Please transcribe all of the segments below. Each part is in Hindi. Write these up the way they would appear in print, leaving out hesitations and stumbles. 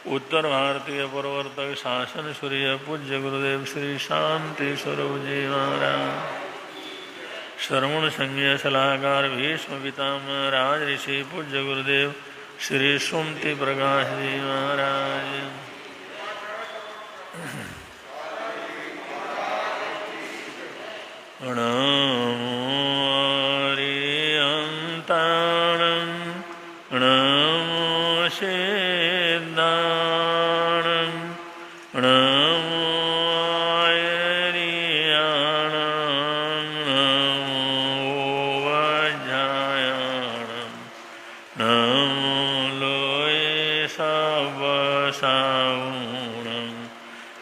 उत्तर भारतीय प्रवर्तक शासन सूर्य पूज्य गुरुदेव श्री शांति स्वरूप जी महाराज, श्रवण संज्ञ सलाहकार भीष्म पितामह राज ऋषि पूज्य गुरुदेव श्री सुमति प्रकाश जी महाराज। नमो हरिहंताणं नमो सिद्धाणं नमो आयर्याणं नमो वज्रायणं नमो लोये सवसावुणं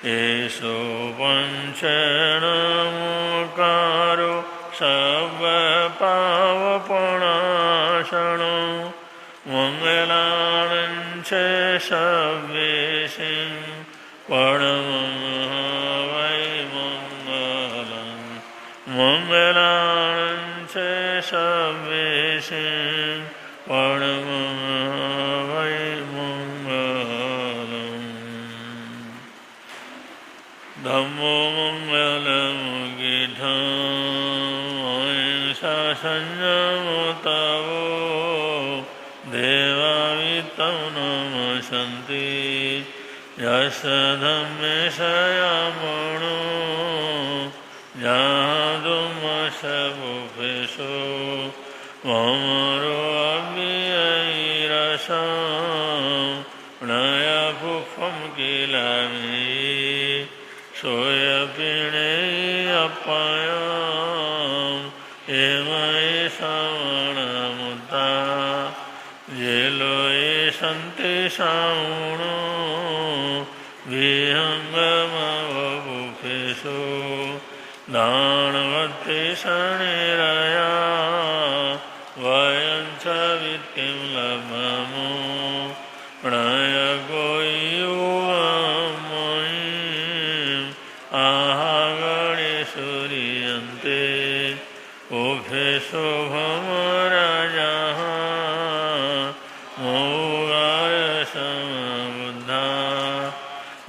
येषु पंचनमोकारो सर्वपावपणाशनो मंगलानं च सर्वेशं परमं वै मंगलं मंगलानं च सर्वेशं परमं वै मंगलम्। धम्मो मंगलमुखितं संयमोतवो देवावितं नमस्यन्ति यस्य धम्मे संयमो जातुमशभुभेषु ममरो अव्ययैरसं नयभुक्तं किल मे सोयपिणे अपायं एमये श्रवणमुता जेलोये सन्ति साउणो विहङ्गमवभुभेषु दानवत्ते शनिरया वयं च वित्तिं लभमो प्रणयगोयुवमयीम् आहागणेशूर्यन्ते उभेषु भमराजाः मौगारसमबुद्धा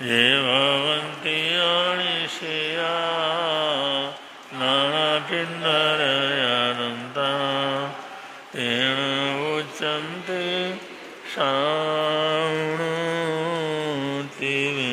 ये भवन्ति अनिशया नानापिण्डरयानन्ता तेन उच्यन्ते शृणोति मे।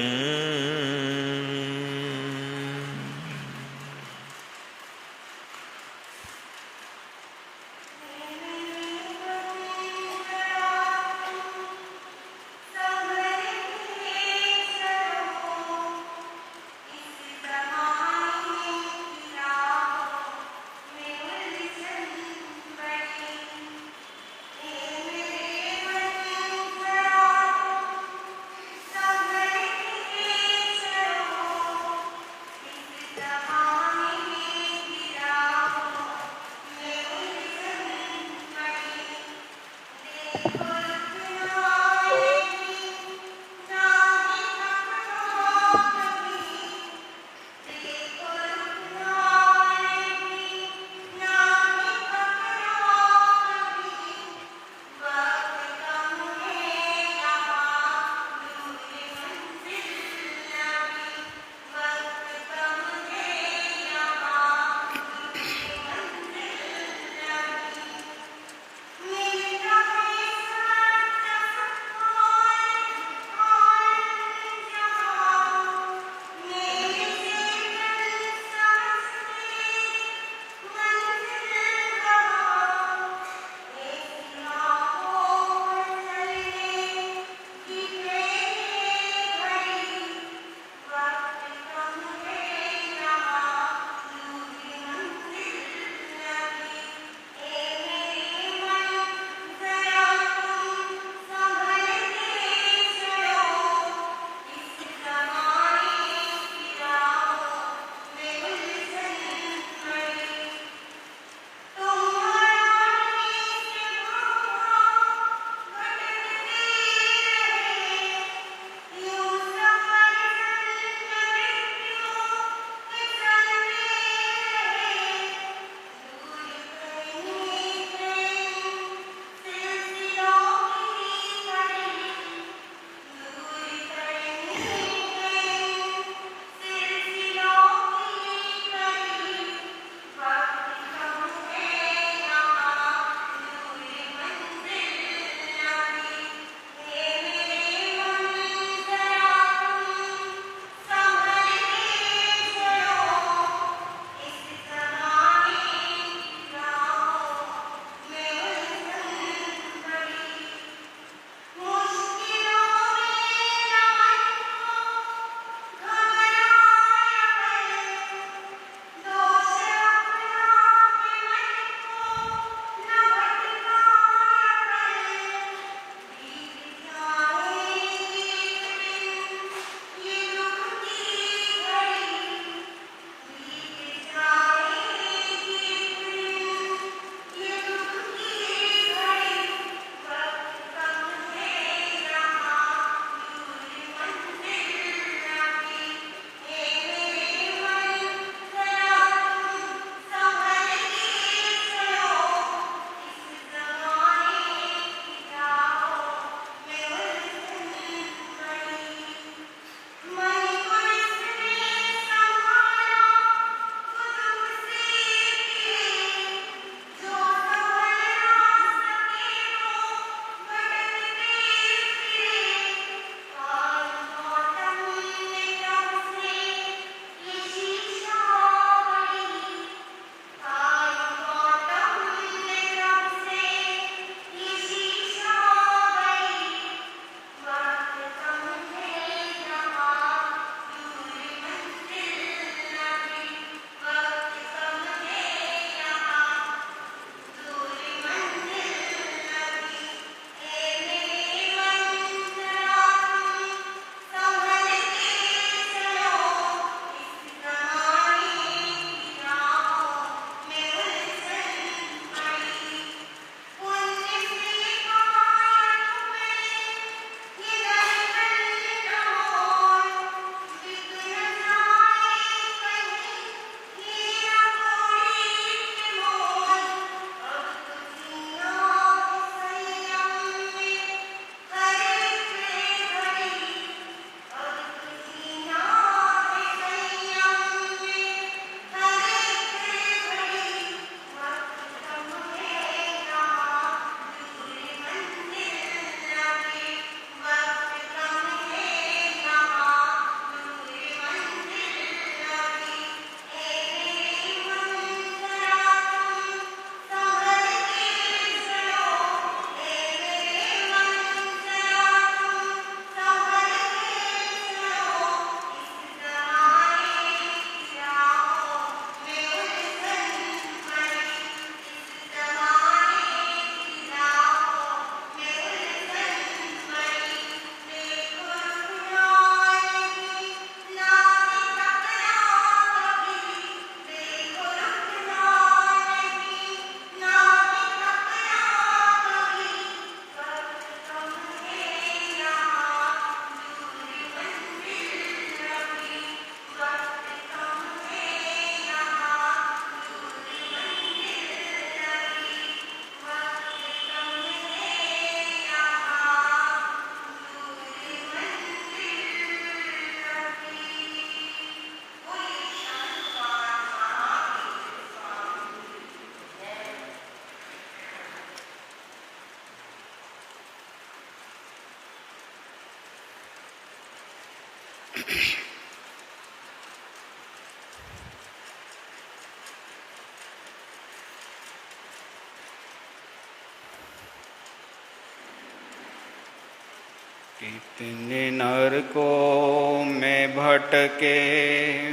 कितने नरकों में भटके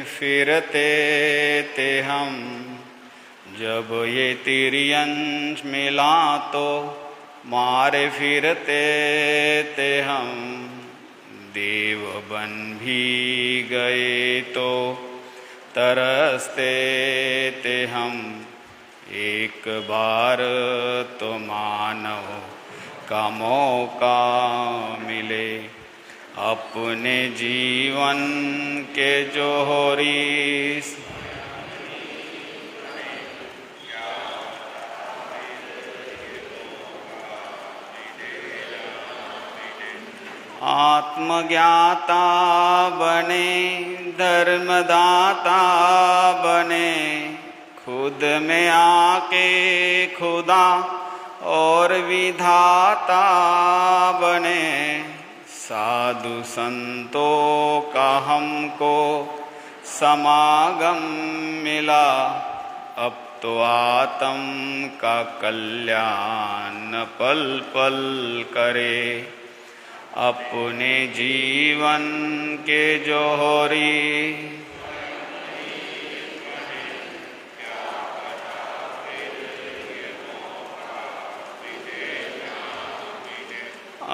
फिरते थे हम, जब ये तिर्यंश मिला तो मारे फिरते थे हम। देव बन भी गए तो तरसते थे हम, एक बार तो मानव का मौका मिले। अपने जीवन के जोहरी आत्मज्ञाता बने, धर्मदाता बने, खुद में आके खुदा और विधाता बने। साधु संतों का हमको समागम मिला, अब तो आत्म का कल्याण पल पल करे। अपने जीवन के जोहरी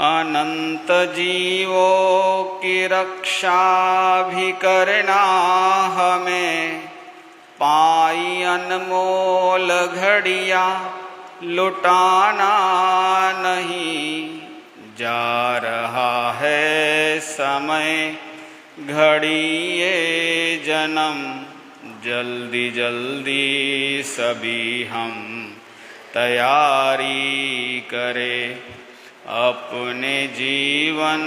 अनंत जीवों की रक्षा भी करना हमें, पाई अनमोल घड़ियाँ लुटाना नहीं। जा रहा है समय घड़ी ये जन्म, जल्दी जल्दी सभी हम तैयारी करें। अपने जीवन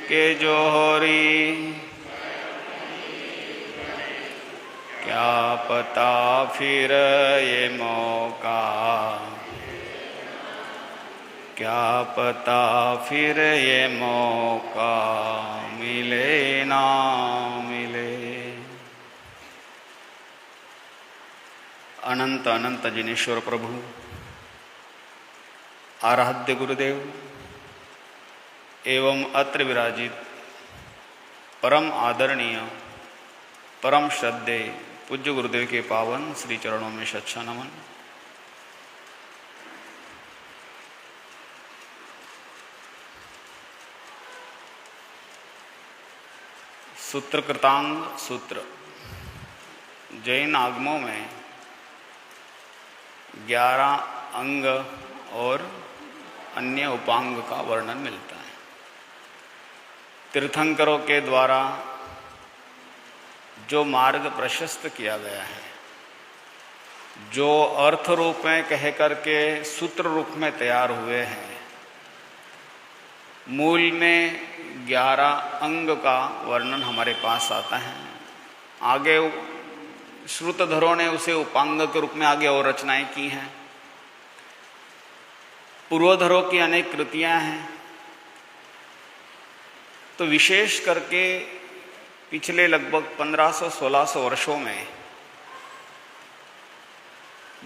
के जोहरी क्या पता फिर ये मौका, क्या पता फिर ये मौका मिले ना मिले। अनंत अनंत जिनेश्वर प्रभु, आराध्य गुरुदेव एवं अत्र विराजित परम आदरणीय परम श्रद्धेय पूज्य गुरुदेव के पावन श्री चरणों में सच्चा नमन। सूत्र कृतांग सूत्र जैन आगमों में 11 अंग और अन्य उपांग का वर्णन मिलता है। तीर्थंकरों के द्वारा जो मार्ग प्रशस्त किया गया है, जो अर्थ रूप में कह करके सूत्र रूप में तैयार हुए हैं, मूल में 11 अंग का वर्णन हमारे पास आता है। आगे श्रुतधरों ने उसे उपांग के रूप में आगे और रचनाएं की हैं। पूर्वधरों की अनेक कृतियां हैं। तो विशेष करके पिछले लगभग 1500-1600 वर्षों में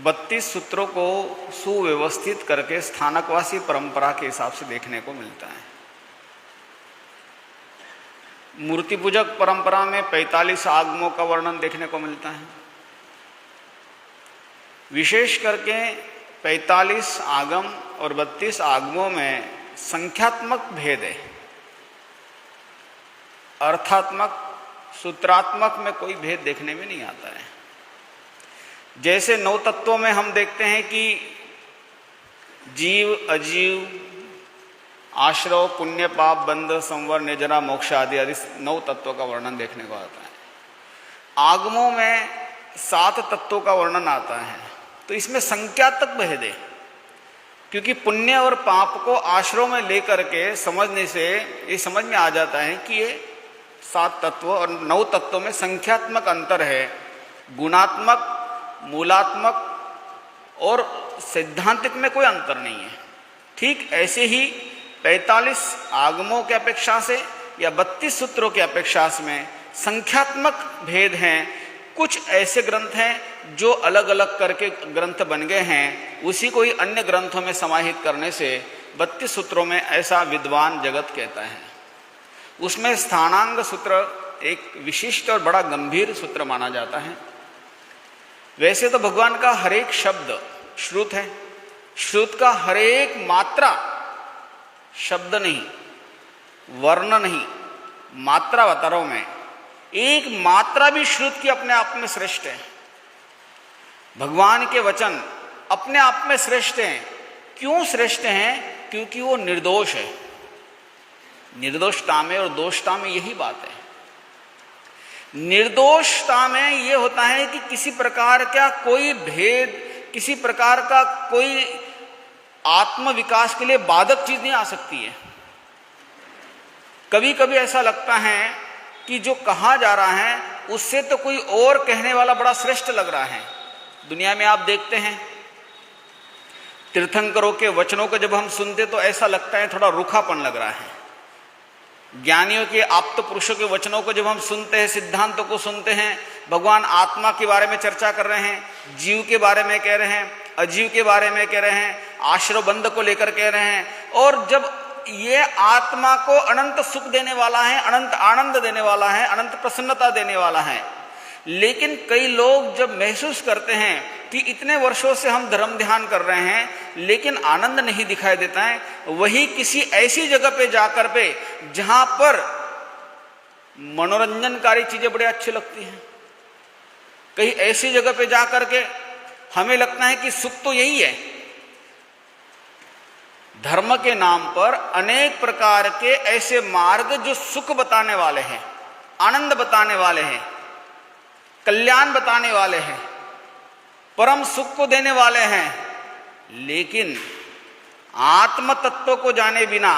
32 सूत्रों को सुव्यवस्थित करके स्थानकवासी परंपरा के हिसाब से देखने को मिलता है। मूर्ति पूजक परंपरा में 45 आगमों का वर्णन देखने को मिलता है। विशेष करके 45 आगम और 32 आगमों में संख्यात्मक भेद है, अर्थात्मक सूत्रात्मक में कोई भेद देखने में नहीं आता है। जैसे 9 तत्वों में हम देखते हैं कि जीव, अजीव, आश्रव, पुण्य, पाप, बंध, संवर, निर्जरा, मोक्ष आदि आदि 9 तत्वों का वर्णन देखने को आता है। आगमों में 7 तत्वों का वर्णन आता है। तो इसमें संख्यात्मक भेद है, क्योंकि पुण्य और पाप को आश्रव में लेकर के समझने से ये समझ में आ जाता है कि ये 7 तत्व और 9 तत्वों में संख्यात्मक अंतर है। गुणात्मक, मूलात्मक और सैद्धांतिक में कोई अंतर नहीं है। ठीक ऐसे ही 45 आगमों की अपेक्षा से या 32 सूत्रों की अपेक्षा में संख्यात्मक भेद हैं। कुछ ऐसे ग्रंथ हैं जो अलग अलग करके ग्रंथ बन गए हैं, उसी को ही अन्य ग्रंथों में समाहित करने से 32 सूत्रों में ऐसा विद्वान जगत कहता है। उसमें स्थानांग सूत्र एक विशिष्ट और बड़ा गंभीर सूत्र माना जाता है। वैसे तो भगवान का हर एक शब्द श्रुत है, श्रुत का हर एक मात्रा, शब्द नहीं, वर्ण नहीं, मात्रा बता रहा हूं मैं, एक मात्रा भी श्रुत की अपने आप में श्रेष्ठ है। भगवान के वचन अपने आप में श्रेष्ठ हैं। क्यों श्रेष्ठ हैं? क्योंकि वो निर्दोष है। निर्दोषता में और दोषता में यही बात है। निर्दोषता में यह होता है कि किसी प्रकार का कोई भेद, किसी प्रकार का कोई आत्म विकास के लिए बाधक चीज नहीं आ सकती है। कभी कभी ऐसा लगता है कि जो कहा जा रहा है उससे तो कोई और कहने वाला बड़ा श्रेष्ठ लग रहा है। दुनिया में आप देखते हैं, तीर्थंकरों के वचनों को जब हम सुनते तो ऐसा लगता है थोड़ा रूखापन लग रहा है। ज्ञानियों के आप्त पुरुषों के वचनों को जब हम सुनते हैं, सिद्धांतों को सुनते हैं, भगवान आत्मा के बारे में चर्चा कर रहे हैं, जीव के बारे में कह रहे हैं, अजीव के बारे में कह रहे हैं, आश्रय बंध को लेकर कह रहे हैं, और जब ये आत्मा को अनंत सुख देने वाला है, अनंत आनंद देने वाला है, अनंत प्रसन्नता देने वाला है, लेकिन कई लोग जब महसूस करते हैं कि इतने वर्षों से हम धर्म ध्यान कर रहे हैं लेकिन आनंद नहीं दिखाई देता है, वही किसी ऐसी जगह पे जाकर पे जहां पर मनोरंजनकारी चीजें बड़ी अच्छी लगती हैं, कहीं ऐसी जगह पे जाकर के हमें लगता है कि सुख तो यही है। धर्म के नाम पर अनेक प्रकार के ऐसे मार्ग जो सुख बताने वाले हैं, आनंद बताने वाले हैं, कल्याण बताने वाले हैं, परम सुख को देने वाले हैं, लेकिन आत्म तत्व को जाने बिना,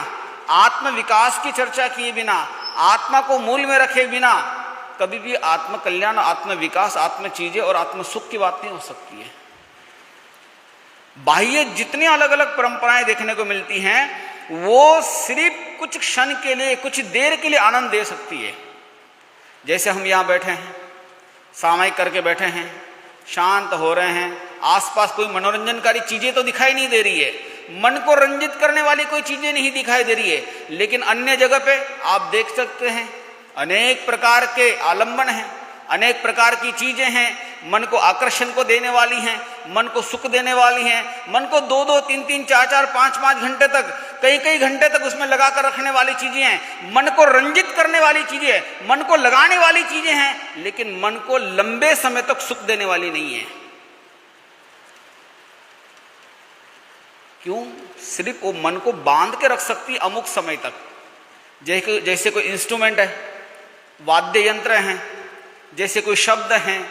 आत्म विकास की चर्चा किए बिना, आत्मा को मूल में रखे बिना कभी भी आत्म कल्याण, आत्म विकास, आत्म चीजें और आत्म सुख की बात नहीं हो सकती है। बाह्य जितनी अलग अलग परंपराएं देखने को मिलती हैं वो सिर्फ कुछ क्षण के लिए, कुछ देर के लिए आनंद दे सकती है। जैसे हम यहां बैठे हैं, सामायिक करके बैठे हैं, शांत हो रहे हैं, आसपास कोई मनोरंजनकारी चीजें तो दिखाई नहीं दे रही है, मन को रंजित करने वाली कोई चीजें नहीं दिखाई दे रही है, लेकिन अन्य जगह पे आप देख सकते हैं अनेक प्रकार के आलंबन हैं, अनेक प्रकार की चीजें हैं, मन को आकर्षण को देने वाली हैं, मन को सुख देने वाली हैं, मन को 2-2, 3-3, 4-4, 5-5 घंटे तक, कई घंटे तक उसमें लगा कर रखने वाली चीजें हैं, मन को रंजित करने वाली चीजें हैं, मन को लगाने वाली चीजें हैं, लेकिन मन को लंबे समय तक सुख देने वाली नहीं है। क्यों? सिर्फ वो मन को बांध के रख सकती अमुक समय तक। जैसे कोई इंस्ट्रूमेंट है, वाद्य यंत्र हैं, जैसे कोई शब्द हैं,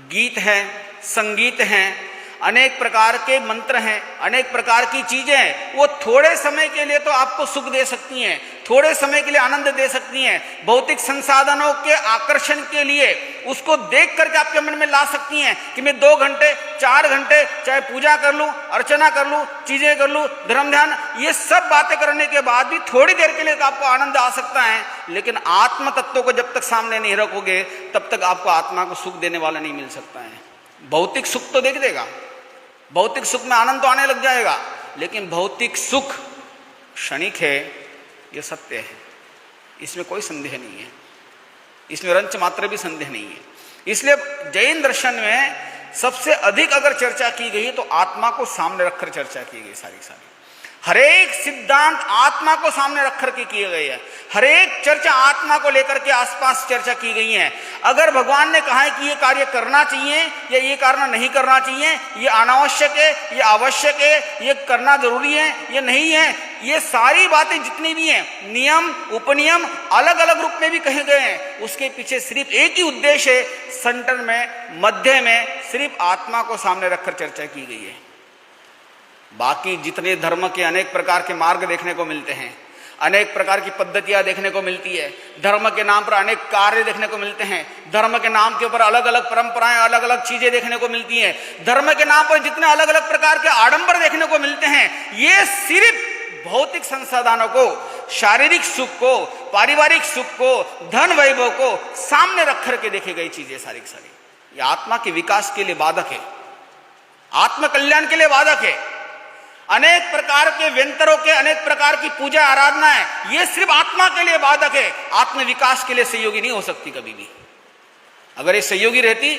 गीत हैं, संगीत हैं, अनेक प्रकार के मंत्र हैं, अनेक प्रकार की चीजें हैं, वो थोड़े समय के लिए तो आपको सुख दे सकती हैं, थोड़े समय के लिए आनंद दे सकती हैं, भौतिक संसाधनों के आकर्षण के लिए उसको देख करके आपके मन में ला सकती हैं कि मैं 2 घंटे 4 घंटे चाहे पूजा कर लूं, अर्चना कर लूं, चीजें कर लूं, धर्म ध्यान, ये सब बातें करने के बाद भी थोड़ी देर के लिए तो आपको आनंद आ सकता है, लेकिन आत्म तत्व को जब तक सामने नहीं रखोगे तब तक आपको आत्मा को सुख देने वाला नहीं मिल सकता है। भौतिक सुख तो देख देगा, भौतिक सुख में आनंद तो आने लग जाएगा, लेकिन भौतिक सुख क्षणिक है, यह सत्य है, इसमें कोई संदेह नहीं है, इसमें रंच मात्र भी संदेह नहीं है। इसलिए जैन दर्शन में सबसे अधिक अगर चर्चा की गई तो आत्मा को सामने रखकर चर्चा की गई। सारी हरेक सिद्धांत आत्मा को सामने रख करके किए गए हैं, हरेक चर्चा आत्मा को लेकर के आसपास चर्चा की गई है। अगर भगवान ने कहा है कि ये कार्य करना चाहिए या ये कार्य नहीं करना चाहिए, ये अनावश्यक है, ये आवश्यक है, ये करना जरूरी है, ये नहीं है, ये सारी बातें जितनी भी हैं, नियम उपनियम अलग अलग रूप में भी कहे गए हैं, उसके पीछे सिर्फ एक ही उद्देश्य है, सेंटर में, मध्य में सिर्फ आत्मा को सामने रखकर चर्चा की गई है। बाकी जितने धर्म के अनेक प्रकार के मार्ग देखने को मिलते हैं, अनेक प्रकार की पद्धतियां देखने को मिलती है, धर्म के नाम पर अनेक कार्य देखने को मिलते हैं, धर्म के नाम के ऊपर अलग अलग परंपराएं, अलग अलग चीजें देखने को मिलती हैं, धर्म के नाम पर जितने अलग अलग प्रकार के आडंबर देखने को मिलते हैं, ये सिर्फ भौतिक संसाधनों को शारीरिक सुख को, पारिवारिक सुख को, धन वैभव को सामने रख करके देखी गई चीजें सारी की सारी, ये आत्मा के विकास के लिए बाधक है, आत्म कल्याण के लिए बाधक है। अनेक प्रकार के व्यंतरों के, अनेक प्रकार की पूजा आराधना है, ये सिर्फ आत्मा के लिए बाधक है, आत्म विकास के लिए सहयोगी नहीं हो सकती कभी भी। अगर ये सहयोगी रहती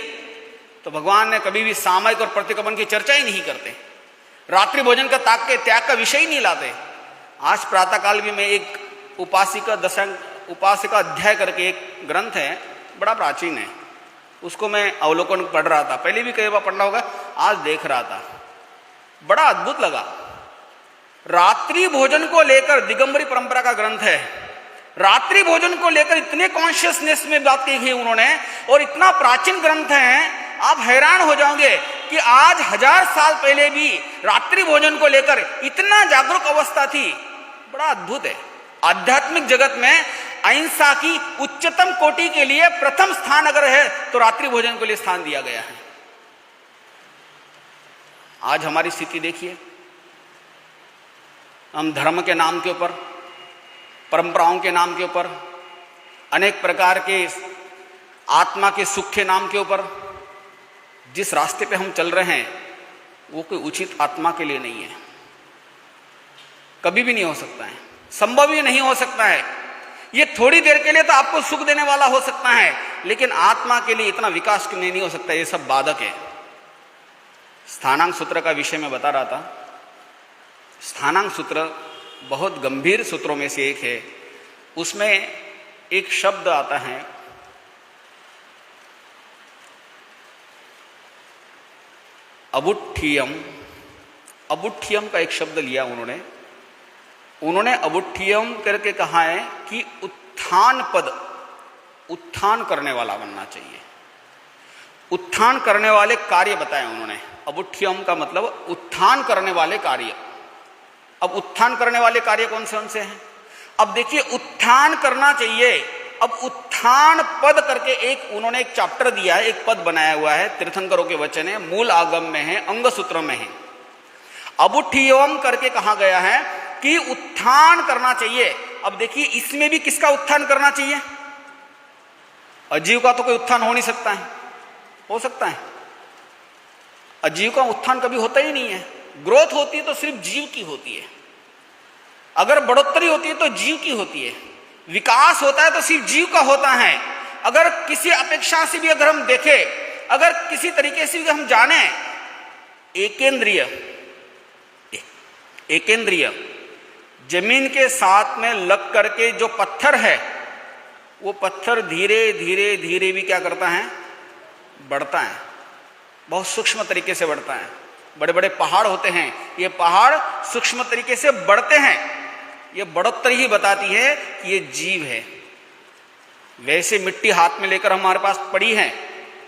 तो भगवान ने कभी भी सामयिक और प्रतिक्रमण की चर्चा ही नहीं करते, रात्रि भोजन का त्याग का विषय ही नहीं लाते। आज प्रातःकाल भी मैं एक उपासिका अध्याय करके एक ग्रंथ है, बड़ा प्राचीन है, उसको मैं अवलोकन पढ़ रहा था, पहले भी कई बार पढ़ना होगा, आज देख रहा था, बड़ा अद्भुत लगा। रात्रि भोजन को लेकर, दिगंबरी परंपरा का ग्रंथ है, रात्रि भोजन को लेकर इतने कॉन्शियसनेस में बात की है उन्होंने, और इतना प्राचीन ग्रंथ है, आप हैरान हो जाओगे कि आज 1000 साल पहले भी रात्रि भोजन को लेकर इतना जागरूक अवस्था थी। बड़ा अद्भुत है। आध्यात्मिक जगत में अहिंसा की उच्चतम कोटि के लिए प्रथम स्थान अगर है तो रात्रि भोजन के लिए स्थान दिया गया है। आज हमारी स्थिति देखिए, हम धर्म के नाम के ऊपर, परंपराओं के नाम के ऊपर, अनेक प्रकार के आत्मा के सुख के नाम के ऊपर जिस रास्ते पे हम चल रहे हैं वो कोई उचित आत्मा के लिए नहीं है, कभी भी नहीं हो सकता है, संभव ही नहीं हो सकता है। ये थोड़ी देर के लिए तो आपको सुख देने वाला हो सकता है, लेकिन आत्मा के लिए इतना विकास क्यों नहीं हो सकता, ये सब बाधक है। स्थानांक सूत्र का विषय मैं बता रहा था। स्थानांक सूत्र बहुत गंभीर सूत्रों में से एक है। उसमें एक शब्द आता है अबुट्ठियम। अबुट्ठियम का एक शब्द लिया उन्होंने अबुट्ठियम करके कहा है कि उत्थान पद, उत्थान करने वाला बनना चाहिए, उत्थान करने वाले कार्य बताए उन्होंने। अबुट्ठियम का मतलब उत्थान करने वाले कार्य। अब उत्थान करने वाले कार्य कौन से हैं? अब देखिए, उत्थान करना चाहिए। अब उत्थान पद करके उन्होंने एक चैप्टर दिया है, एक पद बनाया हुआ है, तीर्थंकरों के वचन है, मूल आगम में है, अंग सूत्र में है। अबुट्ठियम करके कहा गया है कि उत्थान करना चाहिए। अब देखिए, इसमें भी किसका उत्थान करना चाहिए? अजीव का तो कोई उत्थान हो नहीं सकता है। हो सकता है? अजीव का उत्थान कभी होता ही नहीं है। ग्रोथ होती है तो सिर्फ जीव की होती है, अगर बढ़ोतरी होती है तो जीव की होती है, विकास होता है तो सिर्फ जीव का होता है। अगर किसी अपेक्षा से भी अगर हम देखें, अगर किसी तरीके से भी हम जाने, एकेंद्रिय जमीन के साथ में लग करके जो पत्थर है, वो पत्थर धीरे धीरे धीरे भी क्या करता है? बढ़ता है, बहुत सूक्ष्म तरीके से बढ़ता है। बड़े बड़े पहाड़ होते हैं, ये पहाड़ सूक्ष्म तरीके से बढ़ते हैं। ये बढ़ोतरी ही बताती है कि ये जीव है। वैसे मिट्टी हाथ में लेकर हमारे पास पड़ी है,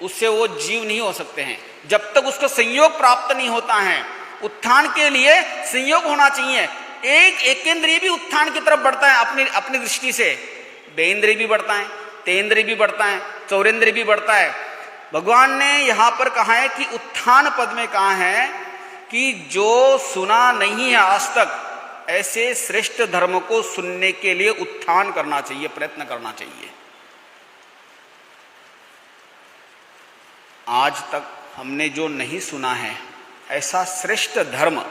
उससे वो जीव नहीं हो सकते हैं जब तक उसको संयोग प्राप्त नहीं होता है। उत्थान के लिए संयोग होना चाहिए। एक एकेंद्रिय भी उत्थान की तरफ बढ़ता है अपनी दृष्टि से, बेंद्रिय भी बढ़ता है, तेंद्रिय भी बढ़ता है, चौरेंद्रिय भी बढ़ता है। भगवान ने यहां पर कहा है कि उत्थान पद में कहा है कि जो सुना नहीं है आज तक, ऐसे श्रेष्ठ धर्म को सुनने के लिए उत्थान करना चाहिए, प्रयत्न करना चाहिए। आज तक हमने जो नहीं सुना है ऐसा श्रेष्ठ धर्म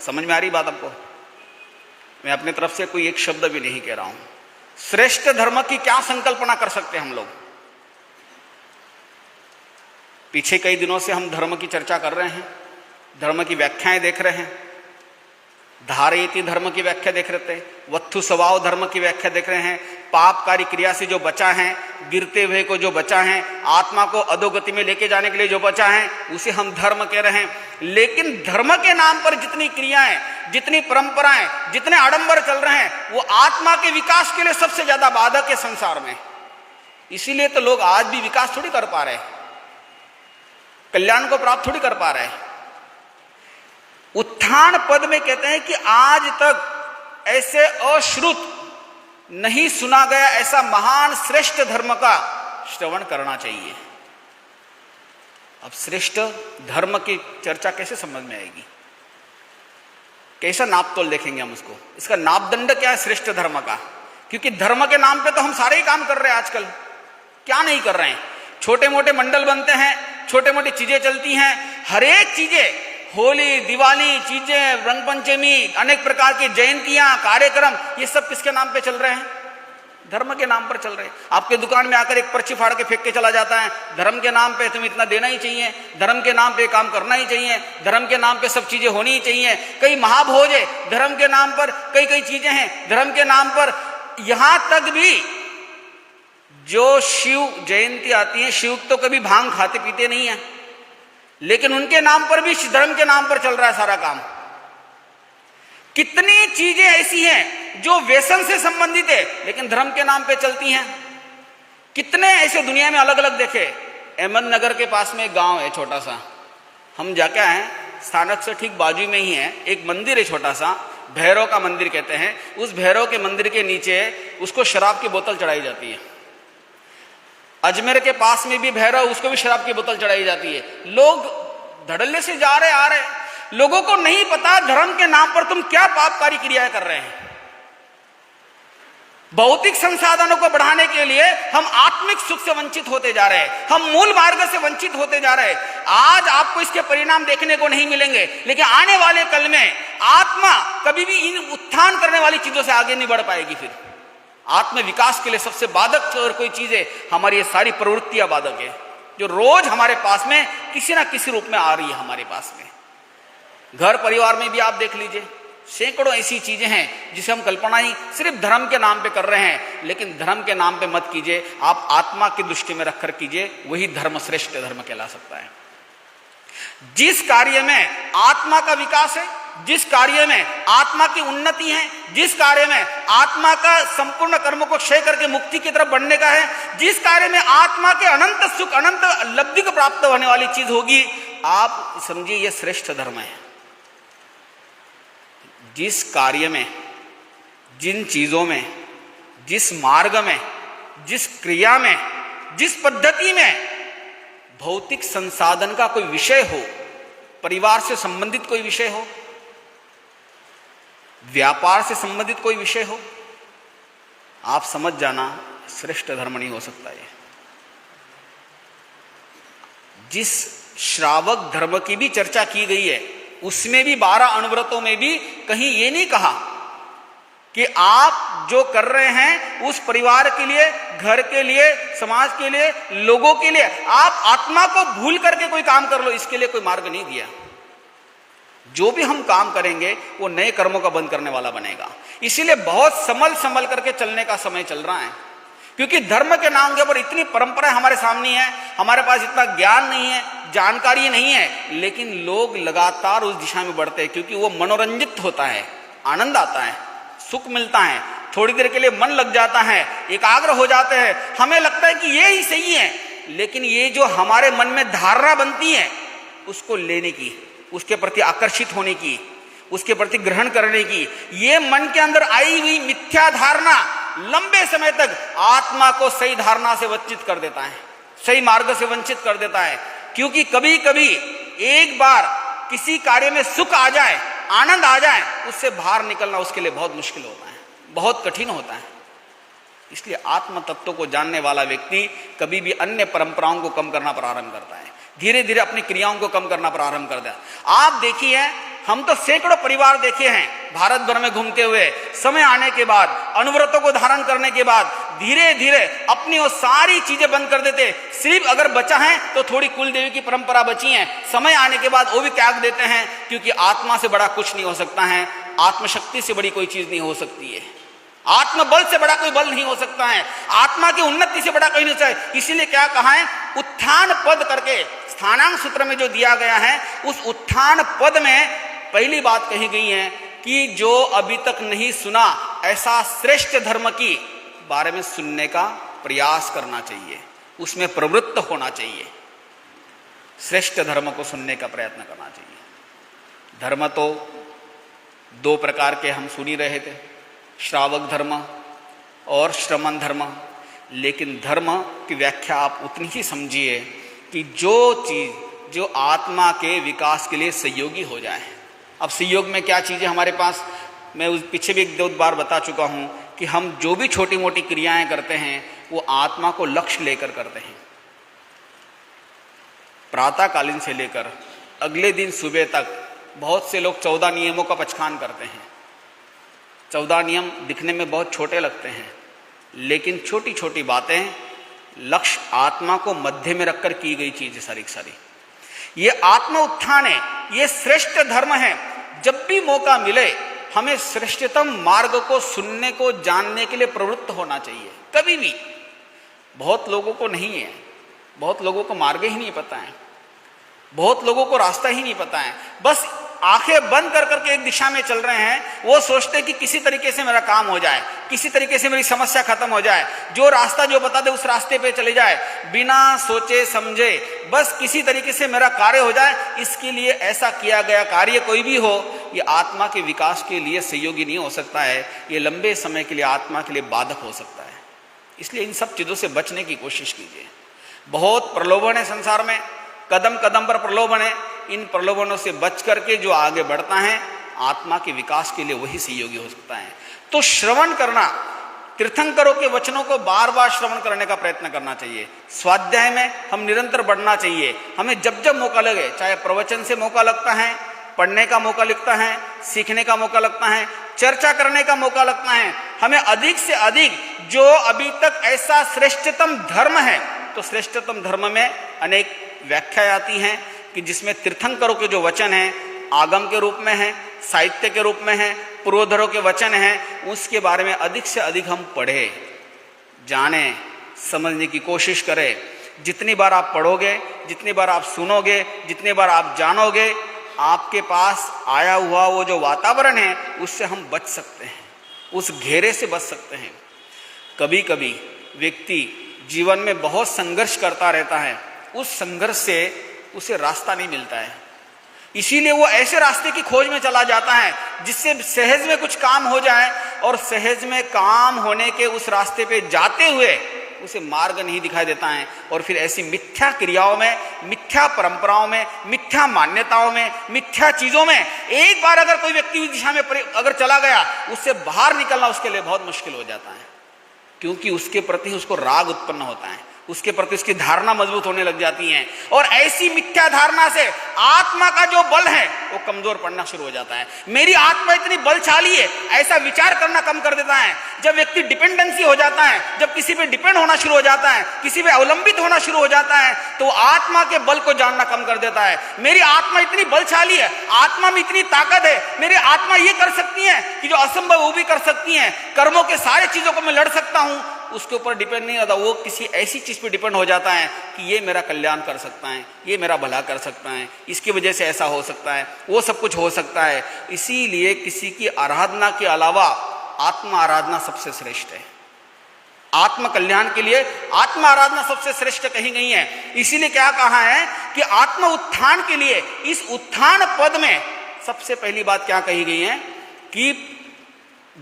समझ में आ रही बात आपको? मैं अपनी तरफ से कोई एक शब्द भी नहीं कह रहा हूं। श्रेष्ठ धर्म की क्या संकल्पना कर सकते हैं हम लोग? पीछे कई दिनों से हम धर्म की चर्चा कर रहे हैं, धर्म की व्याख्याएं देख रहे हैं। धारयति धर्म की व्याख्या देख रहे थे, वत्थु स्वभाव धर्म की व्याख्या देख रहे हैं। पापकारी क्रिया से जो बचा है, गिरते हुए को जो बचा है, आत्मा को अधोगति में लेके जाने के लिए जो बचा है, उसे हम धर्म कह रहे हैं। लेकिन धर्म के नाम पर जितनी क्रियाएं, जितनी परंपराएं, जितने आडंबर चल रहे हैं, वो आत्मा के विकास के लिए सबसे ज्यादा बाधक है संसार में। इसीलिए तो लोग आज भी विकास थोड़ी कर पा रहे हैं, कल्याण को प्राप्त थोड़ी कर पा रहे हैं। उत्थान पद में कहते हैं कि आज तक ऐसे अश्रुत नहीं सुना गया ऐसा महान श्रेष्ठ धर्म का श्रवण करना चाहिए। अब श्रेष्ठ धर्म की चर्चा कैसे समझ में आएगी? कैसा नाप तोल देखेंगे हम उसको, इसका नापदंड क्या है श्रेष्ठ धर्म का। क्योंकि धर्म के नाम पे तो हम सारे ही काम कर रहे हैं आजकल, क्या नहीं कर रहे हैं। छोटे मोटे मंडल बनते हैं, छोटे मोटी चीजें चलती हैं, हर एक चीजें, होली, दिवाली, चीजें, रंग पंचमी, अनेक प्रकार की जयंतियां, कार्यक्रम, ये सब किसके नाम पे चल रहे हैं? धर्म के नाम पर चल रहे हैं। आपके दुकान में आकर एक पर्ची फाड़ के फेंक के चला जाता है, धर्म के नाम पे तुम्हें इतना देना ही चाहिए, धर्म के नाम पे काम करना ही चाहिए, धर्म के नाम पे सब चीजें होनी ही चाहिए। कई महाभोज है धर्म के नाम पर, कई कई चीजें हैं धर्म के नाम पर। यहां तक भी जो शिव जयंती आती है, शिव तो कभी भांग खाते पीते नहीं है, लेकिन उनके नाम पर भी धर्म के नाम पर चल रहा है सारा काम। कितनी चीजें ऐसी हैं जो व्यसन से संबंधित है लेकिन धर्म के नाम पे चलती हैं। कितने ऐसे दुनिया में अलग अलग देखे। अहमदनगर के पास में एक गांव है छोटा सा, हम जाके आए, स्थानक से ठीक बाजू में ही है, एक मंदिर है छोटा सा, भैरव का मंदिर कहते हैं। उस भैरव के मंदिर के नीचे उसको शराब की बोतल चढ़ाई जाती है। अजमेर के पास में भी भैरव, उसको भी शराब की बोतल चढ़ाई जाती है। लोग धड़ल्ले से जा रहे आ रहे, लोगों को नहीं पता धर्म के नाम पर तुम क्या पापकारी क्रियाएं कर रहे हैं। भौतिक संसाधनों को बढ़ाने के लिए हम आत्मिक सुख से वंचित होते जा रहे हैं, हम मूल मार्ग से वंचित होते जा रहे हैं। आज आपको इसके परिणाम देखने को नहीं मिलेंगे, लेकिन आने वाले कल में आत्मा कभी भी इन उत्थान करने वाली चीजों से आगे नहीं बढ़ पाएगी। फिर आत्म विकास के लिए सबसे बाधक अगर कोई चीज है, हमारी ये सारी प्रवृत्तियां बाधक है, जो रोज हमारे पास में किसी ना किसी रूप में आ रही है हमारे पास में। घर परिवार में भी आप देख लीजिए, सैकड़ों ऐसी चीजें हैं जिसे हम कल्पना ही सिर्फ धर्म के नाम पे कर रहे हैं। लेकिन धर्म के नाम पे मत कीजिए, आप आत्मा की दृष्टि में रखकर कीजिए, वही धर्म श्रेष्ठ धर्म कहला सकता है। जिस कार्य में आत्मा का विकास है, जिस कार्य में आत्मा की उन्नति है, जिस कार्य में आत्मा का संपूर्ण कर्म को क्षय करके मुक्ति की तरफ बढ़ने का है, जिस कार्य में आत्मा के अनंत सुख, अनंत लब्धि को प्राप्त होने वाली चीज होगी, आप समझिए यह श्रेष्ठ धर्म है। जिस कार्य में, जिन चीजों में, जिस मार्ग में, जिस क्रिया में, जिस पद्धति में भौतिक संसाधन का कोई विषय हो, परिवार से संबंधित कोई विषय हो, व्यापार से संबंधित कोई विषय हो, आप समझ जाना श्रेष्ठ धर्म नहीं हो सकता है। जिस श्रावक धर्म की भी चर्चा की गई है, उसमें भी 12 अनुव्रतों में भी कहीं ये नहीं कहा कि आप जो कर रहे हैं उस परिवार के लिए, घर के लिए, समाज के लिए, लोगों के लिए, आप आत्मा को भूल करके कोई काम कर लो, इसके लिए कोई मार्ग नहीं दिया। जो भी हम काम करेंगे वो नए कर्मों का बंद करने वाला बनेगा। इसीलिए बहुत संभल संभल करके चलने का समय चल रहा है, क्योंकि धर्म के नाम के ऊपर इतनी परंपरा हमारे सामने है, हमारे पास इतना ज्ञान नहीं है, जानकारी नहीं है, लेकिन लोग लगातार उस दिशा में बढ़ते हैं, क्योंकि वो मनोरंजित होता है, आनंद आता है, सुख मिलता है, थोड़ी देर के लिए मन लग जाता है, एकाग्र हो जाते हैं, हमें लगता है कि ये ही सही है। लेकिन ये जो हमारे मन में धारणा बनती है, उसको लेने की, उसके प्रति आकर्षित होने की, उसके प्रति ग्रहण करने की, ये मन के अंदर आई हुई मिथ्या धारणा लंबे समय तक आत्मा को सही धारणा से वंचित कर देता है, सही मार्ग से वंचित कर देता है। क्योंकि कभी कभी एक बार किसी कार्य में सुख आ जाए, आनंद आ जाए, उससे बाहर निकलना उसके लिए बहुत मुश्किल होता है, बहुत कठिन होता है। इसलिए आत्म तत्व को जानने वाला व्यक्ति कभी भी अन्य परंपराओं को कम करना प्रारंभ करता है, धीरे धीरे अपनी क्रियाओं को कम करना प्रारंभ कर दिया। आप देखिए, हम तो सैकड़ों परिवार देखे हैं भारत भर में घूमते हुए, समय आने के बाद, अनुव्रतों को धारण करने के बाद धीरे धीरे अपनी वो सारी चीजें बंद कर देते। सिर्फ अगर बचा है तो थोड़ी कुल देवी की परंपरा बची है, समय आने के बाद वो भी त्याग देते हैं, क्योंकि आत्मा से बड़ा कुछ नहीं हो सकता है, आत्मशक्ति से बड़ी कोई चीज नहीं हो सकती है, आत्मबल से बड़ा कोई बल नहीं हो सकता है, आत्मा की उन्नति से बड़ा कोई नहीं हो सकता। इसीलिए क्या कहा है, उत्थान पद करके स्थानांक सूत्र में जो दिया गया है, उस उत्थान पद में पहली बात कही गई है कि जो अभी तक नहीं सुना ऐसा श्रेष्ठ धर्म की बारे में सुनने का प्रयास करना चाहिए, उसमें प्रवृत्त होना चाहिए, श्रेष्ठ धर्म को सुनने का प्रयत्न करना चाहिए। धर्म तो 2 प्रकार के हम सुन ही रहे थे, श्रावक धर्म और श्रमण धर्म। लेकिन धर्म की व्याख्या आप उतनी ही समझिए कि जो चीज जो आत्मा के विकास के लिए सहयोगी हो जाए, अब संयोग में क्या चीज़ें हमारे पास, मैं उस पीछे भी एक दो बार बता चुका हूं कि हम जो भी छोटी मोटी क्रियाएं करते हैं वो आत्मा को लक्ष्य लेकर करते हैं। प्रातःकालीन से लेकर अगले दिन सुबह तक बहुत से लोग 14 नियमों का पचखान करते हैं। 14 नियम दिखने में बहुत छोटे लगते हैं, लेकिन छोटी छोटी बातें, लक्ष्य आत्मा को मध्य में रखकर की गई चीज सारी सारी। ये आत्म उत्थान है, ये श्रेष्ठ धर्म है। जब भी मौका मिले हमें श्रेष्ठतम मार्ग को सुनने को जानने के लिए प्रवृत्त होना चाहिए, कभी भी। बहुत लोगों को नहीं है, बहुत लोगों को मार्ग ही नहीं पता है, बहुत लोगों को रास्ता ही नहीं पता है। बस आंखें बंद कर करके एक दिशा में चल रहे हैं। वो सोचते हैं कि किसी तरीके से मेरा काम हो जाए, किसी तरीके से मेरी समस्या खत्म हो जाए, जो रास्ता जो बता दे उस रास्ते पे चले जाए, बिना सोचे समझे बस किसी तरीके से मेरा कार्य हो जाए। इसके लिए ऐसा किया गया कार्य कोई भी हो, ये आत्मा के विकास के लिए सहयोगी नहीं हो सकता है, ये लंबे समय के लिए आत्मा के लिए बाधक हो सकता है। इसलिए इन सब चीजों से बचने की कोशिश कीजिए। बहुत प्रलोभन है संसार में, कदम कदम पर प्रलोभन है। इन प्रलोभनों से बच करके जो आगे बढ़ता है आत्मा के विकास के लिए वही सहयोगी हो सकता है। तो श्रवण करना, तीर्थंकरों के वचनों को बार बार श्रवण करने का प्रयत्न करना चाहिए। स्वाध्याय में हम निरंतर बढ़ना चाहिए। हमें जब जब मौका लगे, चाहे प्रवचन से मौका लगता है, पढ़ने का मौका लगता है, सीखने का मौका लगता है, चर्चा करने का मौका लगता है, हमें अधिक से अधिक जो अभी तक ऐसा श्रेष्ठतम धर्म है, तो श्रेष्ठतम धर्म में अनेक व्याख्याएं आती हैं कि जिसमें तीर्थंकरों के जो वचन हैं आगम के रूप में हैं, साहित्य के रूप में हैं, पूर्वधरों के वचन हैं, उसके बारे में अधिक से अधिक हम पढ़ें, जानें, समझने की कोशिश करें। जितनी बार आप पढ़ोगे, जितनी बार आप सुनोगे, जितनी बार आप जानोगे, आपके पास आया हुआ वो जो वातावरण है उससे हम बच सकते हैं, उस घेरे से बच सकते हैं। कभी कभी व्यक्ति जीवन में बहुत संघर्ष करता रहता है, उस संघर्ष से उसे रास्ता नहीं मिलता है, इसीलिए वो ऐसे रास्ते की खोज में चला जाता है जिससे सहज में कुछ काम हो जाए, और सहज में काम होने के उस रास्ते पे जाते हुए उसे मार्ग नहीं दिखाई देता है, और फिर ऐसी मिथ्या क्रियाओं में, मिथ्या परंपराओं में, मिथ्या मान्यताओं में, मिथ्या चीजों में एक बार अगर कोई व्यक्ति उस दिशा में अगर चला गया, उससे बाहर निकलना उसके लिए बहुत मुश्किल हो जाता है, क्योंकि उसके प्रति उसको राग उत्पन्न होता है, उसके प्रति उसकी धारणा मजबूत होने लग जाती है, और ऐसी मिथ्या धारणा से आत्मा का जो बल है वो कमजोर पड़ना शुरू हो जाता है। मेरी आत्मा इतनी बलशाली है, ऐसा विचार करना कम कर देता है। जब व्यक्ति डिपेंडेंसी हो जाता है, जब किसी पे डिपेंड होना शुरू हो जाता है, किसी पे अवलंबित होना शुरू हो जाता है, तो आत्मा के बल को जानना कम कर देता है। मेरी आत्मा इतनी बलशाली है, आत्मा में इतनी ताकत है, मेरी आत्मा ये कर सकती है कि जो असंभव वो भी कर सकती है, कर्मों के सारे चीजों को मैं लड़ सकता हूं, उसके ऊपर डिपेंड नहीं होता। वो किसी ऐसी चीज पे डिपेंड हो जाता है कि ये मेरा कल्याण कर सकता है, ये मेरा भला कर सकता है, इसकी वजह से ऐसा हो सकता है, वो सब कुछ हो सकता है। इसीलिए किसी की आराधना के अलावा आत्म आराधना सबसे श्रेष्ठ है। आत्म कल्याण के लिए आत्म आराधना सबसे श्रेष्ठ कही गई है। इसीलिए क्या कहा है कि आत्म उत्थान के लिए इस उत्थान पद में सबसे पहली बात क्या कही गई है कि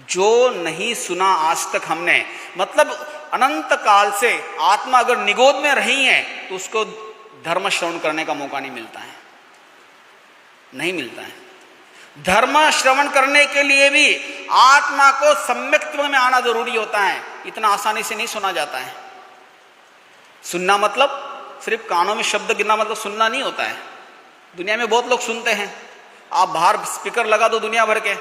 जो नहीं सुना आज तक हमने, मतलब अनंत काल से आत्मा अगर निगोद में रही है तो उसको धर्म श्रवण करने का मौका नहीं मिलता है, नहीं मिलता है। धर्म श्रवण करने के लिए भी आत्मा को सम्यक्त्व में आना जरूरी होता है, इतना आसानी से नहीं सुना जाता है। सुनना मतलब सिर्फ कानों में शब्द गिरना मतलब सुनना नहीं होता है। दुनिया में बहुत लोग सुनते हैं, आप बाहर स्पीकर लगा दो दुनिया भर के,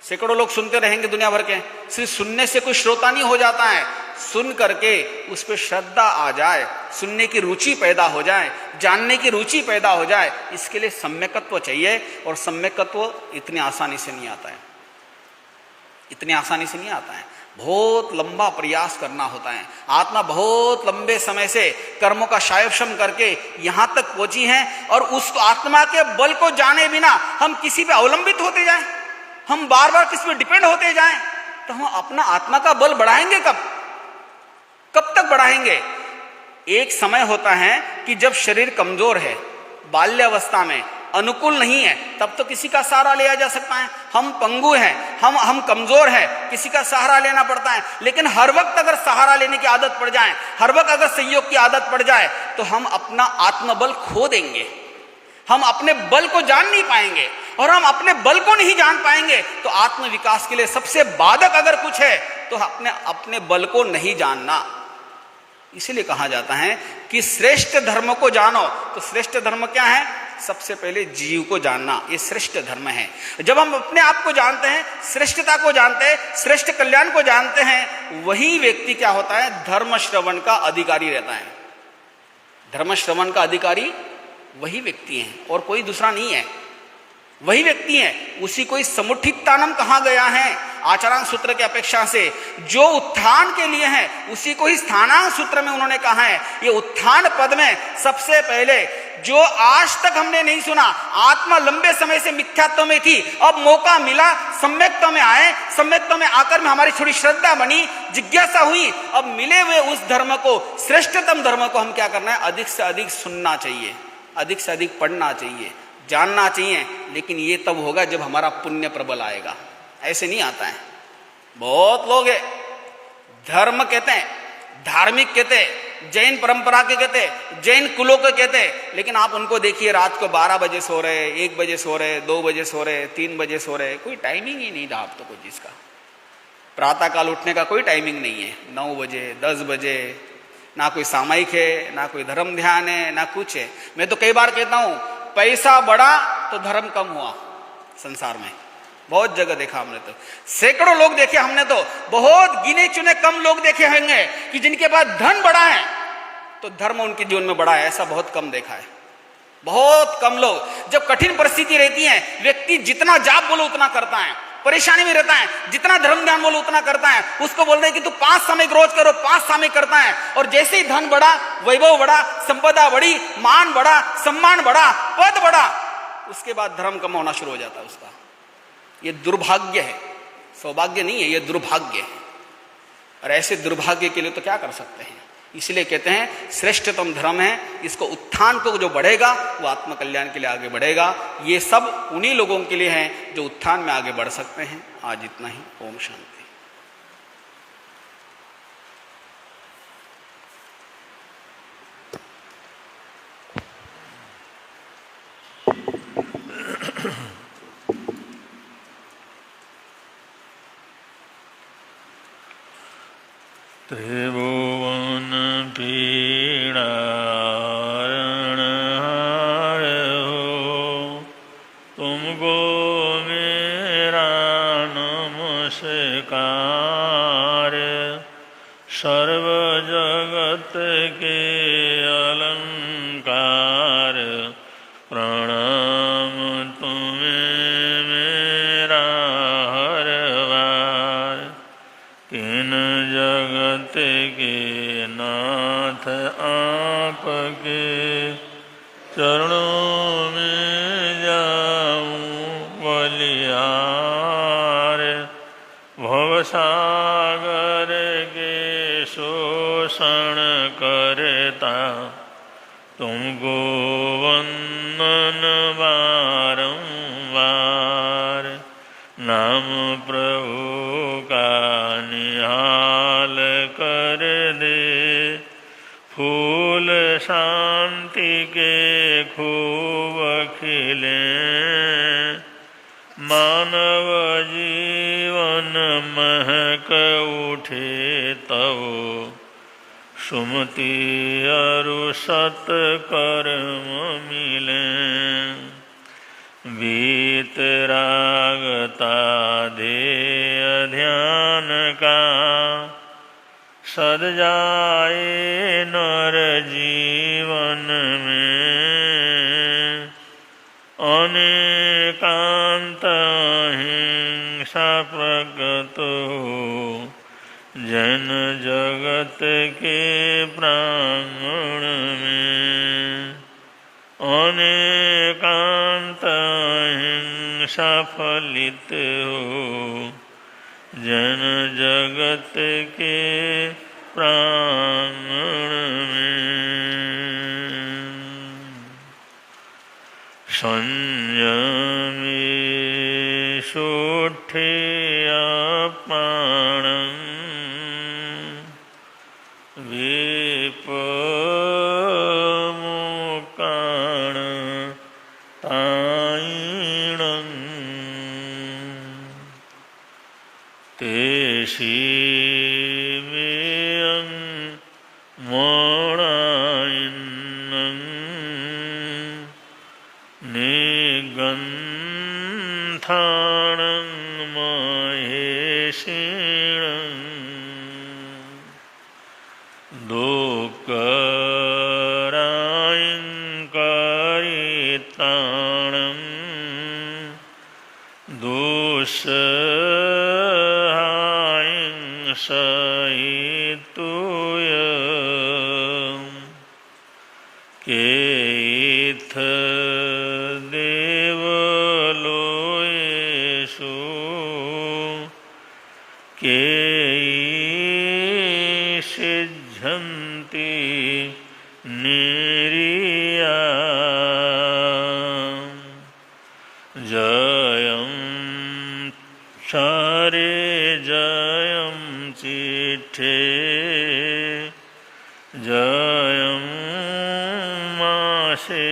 सैकड़ों लोग सुनते रहेंगे दुनिया भर के। सिर्फ सुनने से कोई श्रोता नहीं हो जाता है, सुन करके उस पर श्रद्धा आ जाए, सुनने की रुचि पैदा हो जाए, जानने की रुचि पैदा हो जाए, इसके लिए सम्यकत्व चाहिए। और सम्यकत्व इतनी आसानी से नहीं आता है, इतनी आसानी से नहीं आता है, बहुत लंबा प्रयास करना होता है। आत्मा बहुत लंबे समय से कर्मों का शायवशम करके यहां तक पहुंची है, और उस आत्मा के बल को जाने बिना हम किसी पे अवलंबित होते जाएं, हम बार बार किस पे डिपेंड होते जाएं, तो हम अपना आत्मा का बल बढ़ाएंगे कब तक बढ़ाएंगे? एक समय होता है कि जब शरीर कमजोर है, बाल्यावस्था में अनुकूल नहीं है, तब तो किसी का सहारा लिया जा सकता है। हम पंगु हैं, हम कमजोर हैं, किसी का सहारा लेना पड़ता है। लेकिन हर वक्त अगर सहारा लेने की आदत पड़ जाए, हर वक्त अगर सहयोग की आदत पड़ जाए, तो हम अपना आत्मबल खो देंगे, हम अपने बल को जान नहीं पाएंगे। और हम अपने बल को नहीं जान पाएंगे तो आत्म विकास के लिए सबसे बाधक अगर कुछ है तो अपने बल को नहीं जानना। इसीलिए कहा जाता है कि श्रेष्ठ धर्म को जानो। तो श्रेष्ठ धर्म क्या है? सबसे पहले जीव को जानना, ये श्रेष्ठ धर्म है। जब हम अपने आप को जानते हैं, श्रेष्ठता को जानते हैं, श्रेष्ठ कल्याण को जानते हैं, वही व्यक्ति क्या होता है? धर्म श्रवण का अधिकारी रहता है। धर्म श्रवण का अधिकारी वही व्यक्ति है और कोई दूसरा नहीं है, वही व्यक्ति है। उसी को समुत्थितानम कहा गया है आचरण सूत्र के अपेक्षा से। जो उत्थान के लिए है उसी को ही स्थानांग सूत्र में उन्होंने कहा है। ये उत्थान पद में सबसे पहले जो आज तक हमने नहीं सुना, आत्मा लंबे समय से मिथ्यात्व में थी, अब मौका मिला, सम्यक्त्व में आए, सम्यक्त्व में आकर में हमारी थोड़ी श्रद्धा बनी, जिज्ञासा हुई, अब मिले हुए उस धर्म को, श्रेष्ठतम धर्म को हम क्या करना है? अधिक से अधिक सुनना चाहिए, अधिक से अधिक पढ़ना चाहिए, जानना चाहिए। लेकिन ये तब होगा जब हमारा पुण्य प्रबल आएगा, ऐसे नहीं आता है। बहुत लोग है धर्म कहते हैं, धार्मिक कहते हैं, जैन परंपरा के कहते हैं, जैन कुलों के कहते हैं, लेकिन आप उनको देखिए रात को 12 बजे सो रहे, 1 बजे सो रहे, 2 बजे सो रहे, 3 बजे सो रहे, कोई टाइमिंग ही नहीं रहा आप तो कोई चीज का। प्रातःकाल उठने का कोई टाइमिंग नहीं है, 9 बजे 10 बजे, ना कोई सामायिक है, ना कोई धर्म ध्यान है, ना कुछ है। मैं तो कई बार कहता हूं पैसा बढ़ा तो धर्म कम हुआ संसार में। बहुत जगह देखा हमने, तो सैकड़ों लोग देखे हमने, तो बहुत गिने चुने कम लोग देखे होंगे कि जिनके पास धन बढ़ा है तो धर्म उनके जीवन में बढ़ा है। ऐसा बहुत कम देखा है, बहुत कम लोग। जब कठिन परिस्थिति रहती है, व्यक्ति जितना जाप बोलो उतना करता है, परेशानी में रहता है, जितना धर्म ध्यान बोलो उतना करता है। उसको बोलते हैं कि तू 5 सामयिक रोज करो, 5 सामयिक करता है। और जैसे ही धन बढ़ा, वैभव बढ़ा, संपदा बढ़ी, मान बढ़ा, सम्मान बढ़ा, पद बढ़ा, उसके बाद धर्म कम होना शुरू हो जाता है उसका। ये दुर्भाग्य है, सौभाग्य नहीं है, ये दुर्भाग्य है। और ऐसे दुर्भाग्य के लिए तो क्या कर सकते हैं? इसलिए कहते हैं श्रेष्ठतम धर्म है, इसको उत्थान को जो बढ़ेगा वो आत्म कल्याण के लिए आगे बढ़ेगा। ये सब उन्हीं लोगों के लिए है जो उत्थान में आगे बढ़ सकते हैं। आज इतना ही। ओम शांति। त्रिभुवन पीड़ारण हो, तुमको मेरा नमस्कार। सर्व जगत के अलंकार, प्रणाम तुम्हें मेरा हर बार। तीन जगत के नाथ आपके चरणों में जाऊं बलिहार। भवसागर के शोषण करता, तुमको वंदन बारंबार। नाम प्रभु का निहाल कर दे, फूल शांति के खूब खिले। मानव जीवन महक उठे तब, सुमति अरु सत कर्म मिले। बीत रागता ध्येय ध्यान का, सद जाए नर जीवन में। अनेकांत अहिंसा प्रगत हो, जन जगत के प्रांगण में। अनेकांत अहिंसा फलित हो, जन जगत के प्रांगण में। संयमेषुष्ठे अपाणं, विपमुक्तान् तायिणं। दुःखरायङ्करिताणं दुःसहायं सहितुय केथ देवलोयेषु सिद्धन्ति निरिया जयं क्षरे जयं चिठे जयं मासे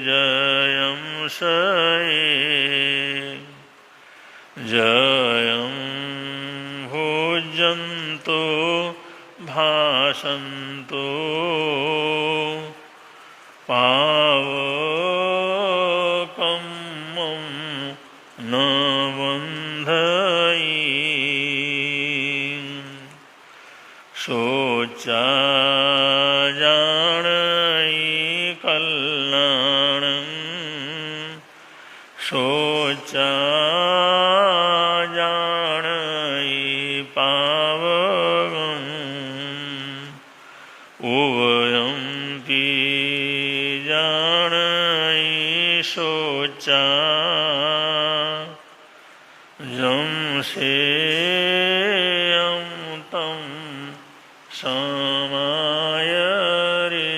जयं शये जयं भोजन्तो भाषन्तो पावकं मम न बन्धयि शोचाजाणयि कल्याणं शोचाजाणयि पावकम् उभयं जाणयि शोचा जंसेयं तं समाय रे।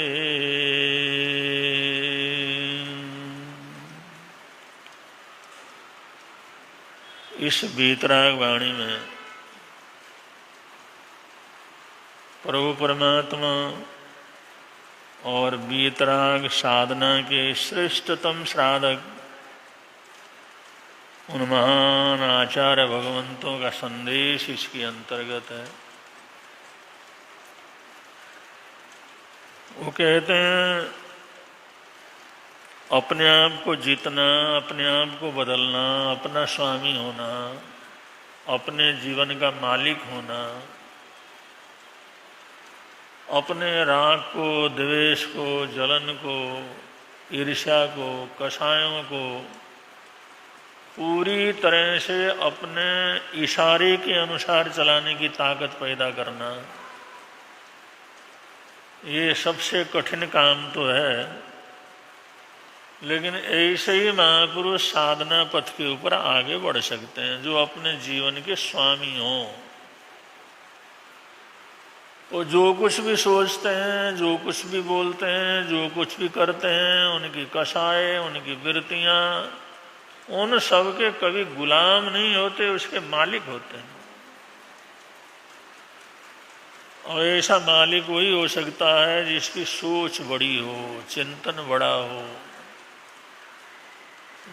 इस वीतराग वाणी में प्रभु परमात्मा और वीतराग साधना के श्रेष्ठतम साधक उन महान आचार्य भगवंतों का संदेश इसके अंतर्गत है। वो कहते हैं अपने आप को जीतना, अपने आप को बदलना, अपना स्वामी होना, अपने जीवन का मालिक होना, अपने राग को, द्वेष को, जलन को, ईर्ष्या को, कषायों को पूरी तरह से अपने इशारे के अनुसार चलाने की ताकत पैदा करना, ये सबसे कठिन काम तो है। लेकिन ऐसे ही महापुरुष साधना पथ के ऊपर आगे बढ़ सकते हैं जो अपने जीवन के स्वामी हों। वो जो कुछ भी सोचते हैं, जो कुछ भी बोलते हैं, जो कुछ भी करते हैं, उनकी कषाय, उनकी वृत्तियाँ, उन सब के कभी गुलाम नहीं होते, उसके मालिक होते हैं। और ऐसा मालिक वही हो सकता है जिसकी सोच बड़ी हो, चिंतन बड़ा हो,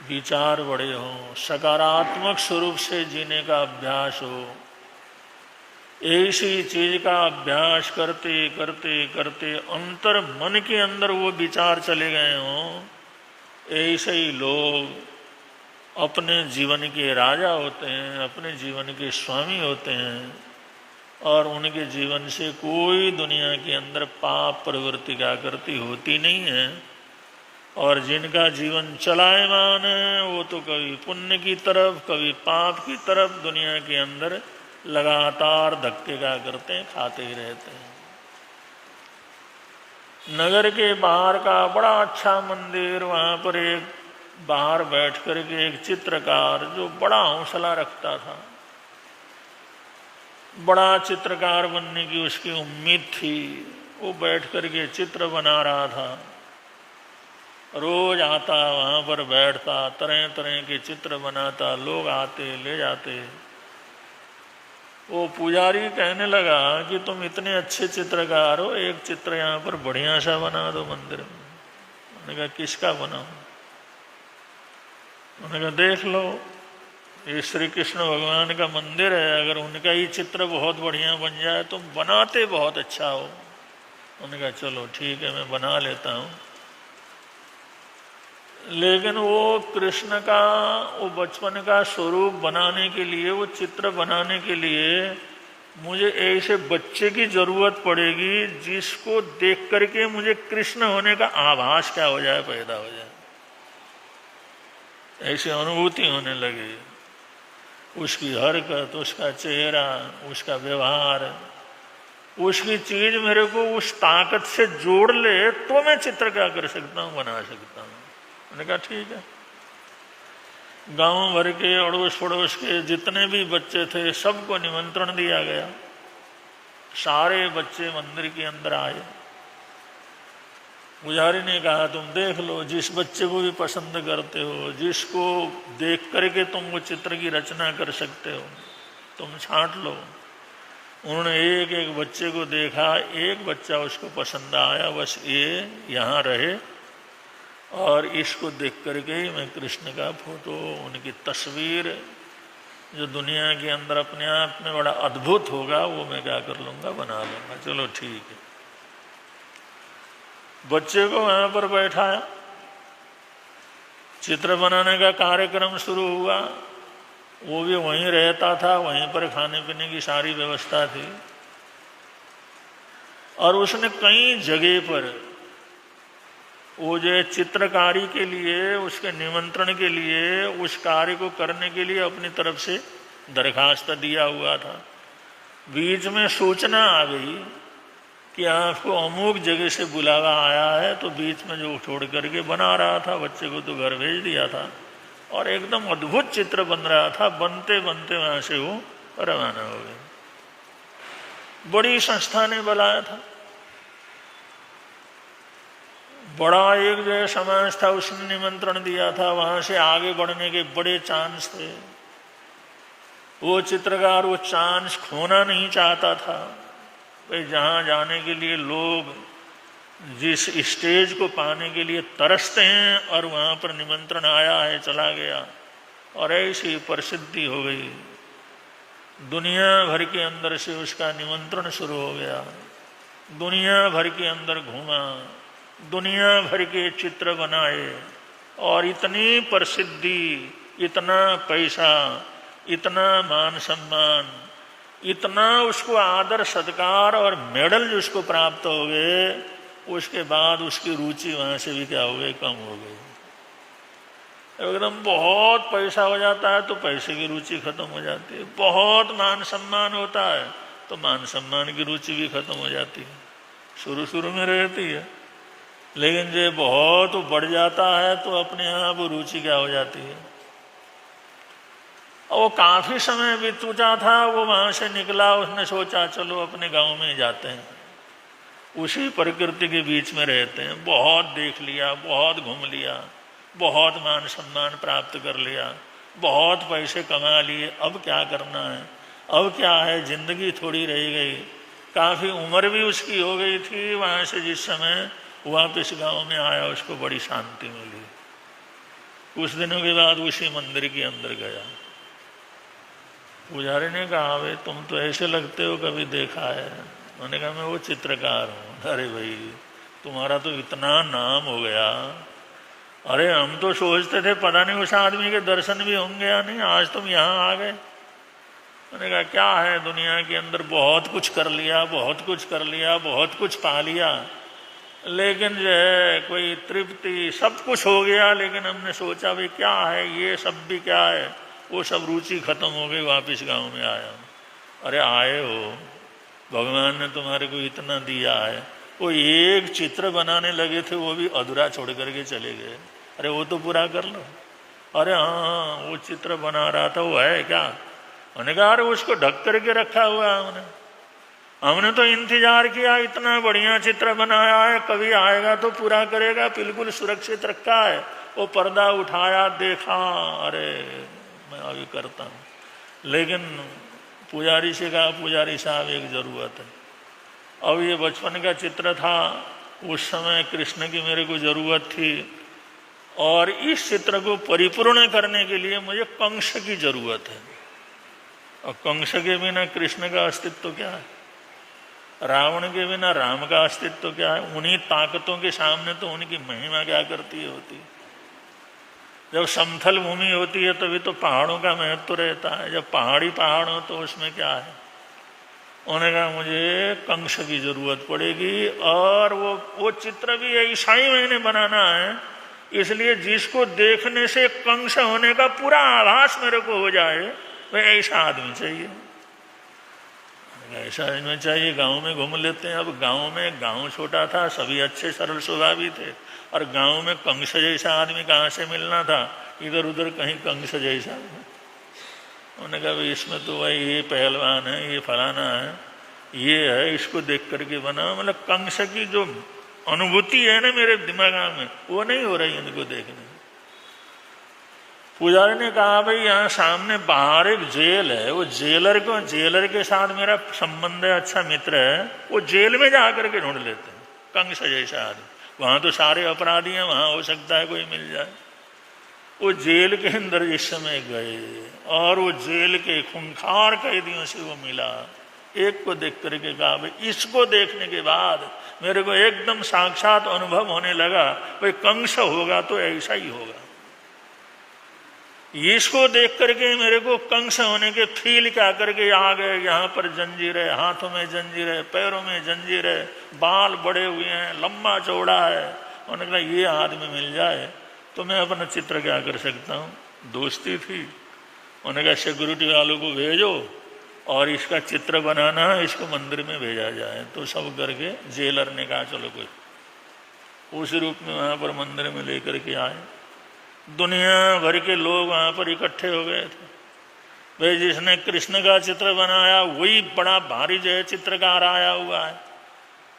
विचार बड़े हों, सकारात्मक स्वरूप से जीने का अभ्यास हो। ऐसी चीज का अभ्यास करते करते करते अंतर मन के अंदर वो विचार चले गए हों, ऐसे ही लोग अपने जीवन के राजा होते हैं, अपने जीवन के स्वामी होते हैं और उनके जीवन से कोई दुनिया के अंदर पाप प्रवृत्ति का करती होती नहीं है। और जिनका जीवन चलायमान है वो तो कभी पुण्य की तरफ, कभी पाप की तरफ दुनिया के अंदर लगातार धक्के का करते हैं, खाते ही रहते हैं। नगर के बाहर का बड़ा अच्छा मंदिर, वहाँ पर एक बाहर बैठ कर के एक चित्रकार जो बड़ा हौसला रखता था, बड़ा चित्रकार बनने की उसकी उम्मीद थी, वो बैठ कर के चित्र बना रहा था। रोज आता, वहाँ पर बैठता, तरह तरह के चित्र बनाता, लोग आते ले जाते। वो पुजारी कहने लगा कि तुम इतने अच्छे चित्रकार हो, एक चित्र यहाँ पर बढ़िया सा बना दो मंदिर में। उन्होंने कहा किसका बनाऊं? उन्होंने कहा देख लो, ये श्री कृष्ण भगवान का मंदिर है, अगर उनका ही चित्र बहुत बढ़िया बन जाए, तुम बनाते बहुत अच्छा हो। उन्होंने कहा चलो ठीक है, मैं बना लेता हूँ। लेकिन वो कृष्ण का वो बचपन का स्वरूप बनाने के लिए, वो चित्र बनाने के लिए मुझे ऐसे बच्चे की जरूरत पड़ेगी जिसको देख करके मुझे कृष्ण होने का आभास क्या हो जाए, पैदा हो जाए, ऐसी अनुभूति होने लगी। उसकी हरकत, उसका चेहरा, उसका व्यवहार, उसकी चीज मेरे को उस ताकत से जोड़ ले तो मैं चित्र क्या कर सकता हूँ, बना सकता हूँ। मैंने कहा ठीक है। गांव भर के अड़ोस पड़ोस के जितने भी बच्चे थे सबको निमंत्रण दिया गया। सारे बच्चे मंदिर के अंदर आए। पुजारी ने कहा तुम देख लो, जिस बच्चे को भी पसंद करते हो, जिसको देख करके तुम वो चित्र की रचना कर सकते हो, तुम छांट लो। उन्होंने एक एक बच्चे को देखा, एक बच्चा उसको पसंद आया, बस ये यहाँ रहे और इसको देख करके ही मैं कृष्ण का फोटो, उनकी तस्वीर जो दुनिया के अंदर अपने आप में बड़ा अद्भुत होगा वो मैं क्या कर लूँगा, बना लूँगा। चलो ठीक है। बच्चे को वहाँ पर बैठाया, चित्र बनाने का कार्यक्रम शुरू हुआ। वो भी वहीं रहता था, वहीं पर खाने पीने की सारी व्यवस्था थी। और उसने कई जगह पर वो जो चित्रकारी के लिए, उसके निमंत्रण के लिए, उस कार्य को करने के लिए अपनी तरफ से दरखास्त दिया हुआ था। बीच में सूचना आ गई कि आपको अमुक जगह से बुलावा आया है, तो बीच में जो छोड़ करके बना रहा था, बच्चे को तो घर भेज दिया था और एकदम अद्भुत चित्र बन रहा था। बनते बनते वहां से वो रवाना हो गए। बड़ी संस्था ने बुलाया था, बड़ा एक जो समाज था उसने निमंत्रण दिया था। वहां से आगे बढ़ने के बड़े चांस थे। वो चित्रकार वो चांस खोना नहीं चाहता था। भाई जहाँ जाने के लिए लोग जिस स्टेज को पाने के लिए तरसते हैं और वहाँ पर निमंत्रण आया है, चला गया और ऐसी प्रसिद्धि हो गई। दुनिया भर के अंदर से उसका निमंत्रण शुरू हो गया। दुनिया भर के अंदर घूमा, दुनिया भर के चित्र बनाए और इतनी प्रसिद्धि, इतना पैसा, इतना मान सम्मान, इतना उसको आदर सत्कार और मेडल जो उसको प्राप्त हो गए, उसके बाद उसकी रुचि वहां से भी क्या हो गई, कम हो गई। एकदम बहुत पैसा हो जाता है तो पैसे की रुचि खत्म हो जाती है। बहुत मान सम्मान होता है तो मान सम्मान की रुचि भी खत्म हो जाती है। शुरू शुरू में रहती है, लेकिन जो बहुत बढ़ जाता है तो अपने आप रुचि क्या हो जाती है। और वो काफी समय बीत चुका था, वो वहां से निकला, उसने सोचा चलो अपने गांव में जाते हैं, उसी प्रकृति के बीच में रहते हैं। बहुत देख लिया, बहुत घूम लिया, बहुत मान सम्मान प्राप्त कर लिया, बहुत पैसे कमा लिए, अब क्या करना है, अब क्या है, जिंदगी थोड़ी रह गई। काफी उम्र भी उसकी हो गई थी। वहां से जिस समय वापिस गांव में आया उसको बड़ी शांति मिली। कुछ दिनों के बाद उसी मंदिर के अंदर गया। पुजारी ने कहा भाई तुम तो ऐसे लगते हो, कभी देखा है? मैंने कहा मैं वो चित्रकार हूँ। अरे भाई तुम्हारा तो इतना नाम हो गया, अरे हम तो सोचते थे पता नहीं उस आदमी के दर्शन भी होंगे या नहीं, आज तुम यहाँ आ गए। मैंने कहा क्या है, दुनिया के अंदर बहुत कुछ कर लिया, बहुत कुछ कर लिया, बहुत कुछ पा लिया, लेकिन जो है कोई तृप्ति, सब कुछ हो गया, लेकिन हमने सोचा भाई क्या है, ये सब भी क्या है, वो सब रुचि खत्म हो गई, वापस गांव में आया। अरे आए हो, भगवान ने तुम्हारे को इतना दिया है। वो एक चित्र बनाने लगे थे, वो भी अधूरा छोड़ करके चले गए। अरे वो तो पूरा कर लो। अरे हाँ वो चित्र बना रहा था, वो है क्या? मैंने कहा अरे उसको ढक करके रखा हुआ है हमने तो इंतजार किया, इतना बढ़िया चित्र बनाया है, कभी आएगा तो पूरा करेगा, बिल्कुल सुरक्षित रखा है। वो पर्दा उठाया, देखा, अरे मैं अभी करता हूँ। लेकिन पुजारी से कहा पुजारी साहब एक ज़रूरत है। अब ये बचपन का चित्र था, उस समय कृष्ण की मेरे को ज़रूरत थी और इस चित्र को परिपूर्ण करने के लिए मुझे कंस की ज़रूरत है। और कंस के बिना कृष्ण का अस्तित्व क्या है, रावण के बिना राम का अस्तित्व क्या है? उन्हीं ताकतों के सामने तो उनकी महिमा क्या करती होती। जब समथल भूमि होती है तभी तो पहाड़ों का महत्व रहता है। जब पहाड़ी पहाड़ हो तो उसमें क्या है, उन्होंने कहा मुझे कंस की जरूरत पड़ेगी और वो चित्र भी ऐसा ही मैंने बनाना है, इसलिए जिसको देखने से कंस होने का पूरा आभास मेरे को हो जाए, वह ऐसा आदमी चाहिए। ऐसा आदमी चाहिए। गांव में घूम लेते हैं। अब गांव छोटा था, सभी अच्छे सरल स्वभावी थे, और गांव में कंस जैसा आदमी कहाँ से मिलना था? इधर उधर कहीं कंस जैसा। उन्होंने कहा इसमें तो भाई ये पहलवान है, ये फलाना है, ये है, इसको देख करके बना। मतलब कंस की जो अनुभूति है ना मेरे दिमाग में, वो नहीं हो रही इनको देखने। पुजारी ने कहा भाई यहाँ सामने बाहर एक जेल है, वो जेलर के साथ मेरा संबंध है, अच्छा मित्र है, वो जेल में जा करके ढूंढ लेते हैं कंस जैसा आदमी। वहां तो सारे अपराधी हैं, वहां हो सकता है कोई मिल जाए। वो जेल के अंदर इस समय गए और वो जेल के खूंखार कैदियों से वो मिला। एक को देख करके कहा भाई इसको देखने के बाद मेरे को एकदम साक्षात अनुभव होने लगा, भाई कंस होगा तो ऐसा ही होगा। इसको देख करके मेरे को कंस होने के फील क्या करके आ गए। यहाँ पर जंजीर है, हाथों में जंजीर है, पैरों में जंजीर है, बाल बड़े हुए हैं, लंबा चौड़ा है। उन्होंने कहा ये आदमी मिल जाए तो मैं अपना चित्र क्या कर सकता हूँ। दोस्ती थी। उन्होंने कहा सिक्योरिटी वालों को भेजो और इसका चित्र बनाना है, इसको मंदिर में भेजा जाए। तो सब करके जेलर ने कहा चलो कोई, उस रूप में वहाँ पर मंदिर में लेकर के आए। दुनिया भर के लोग वहाँ पर इकट्ठे हो गए थे। भाई जिसने कृष्ण का चित्र बनाया वही बड़ा भारी जो है चित्रकार आया हुआ है,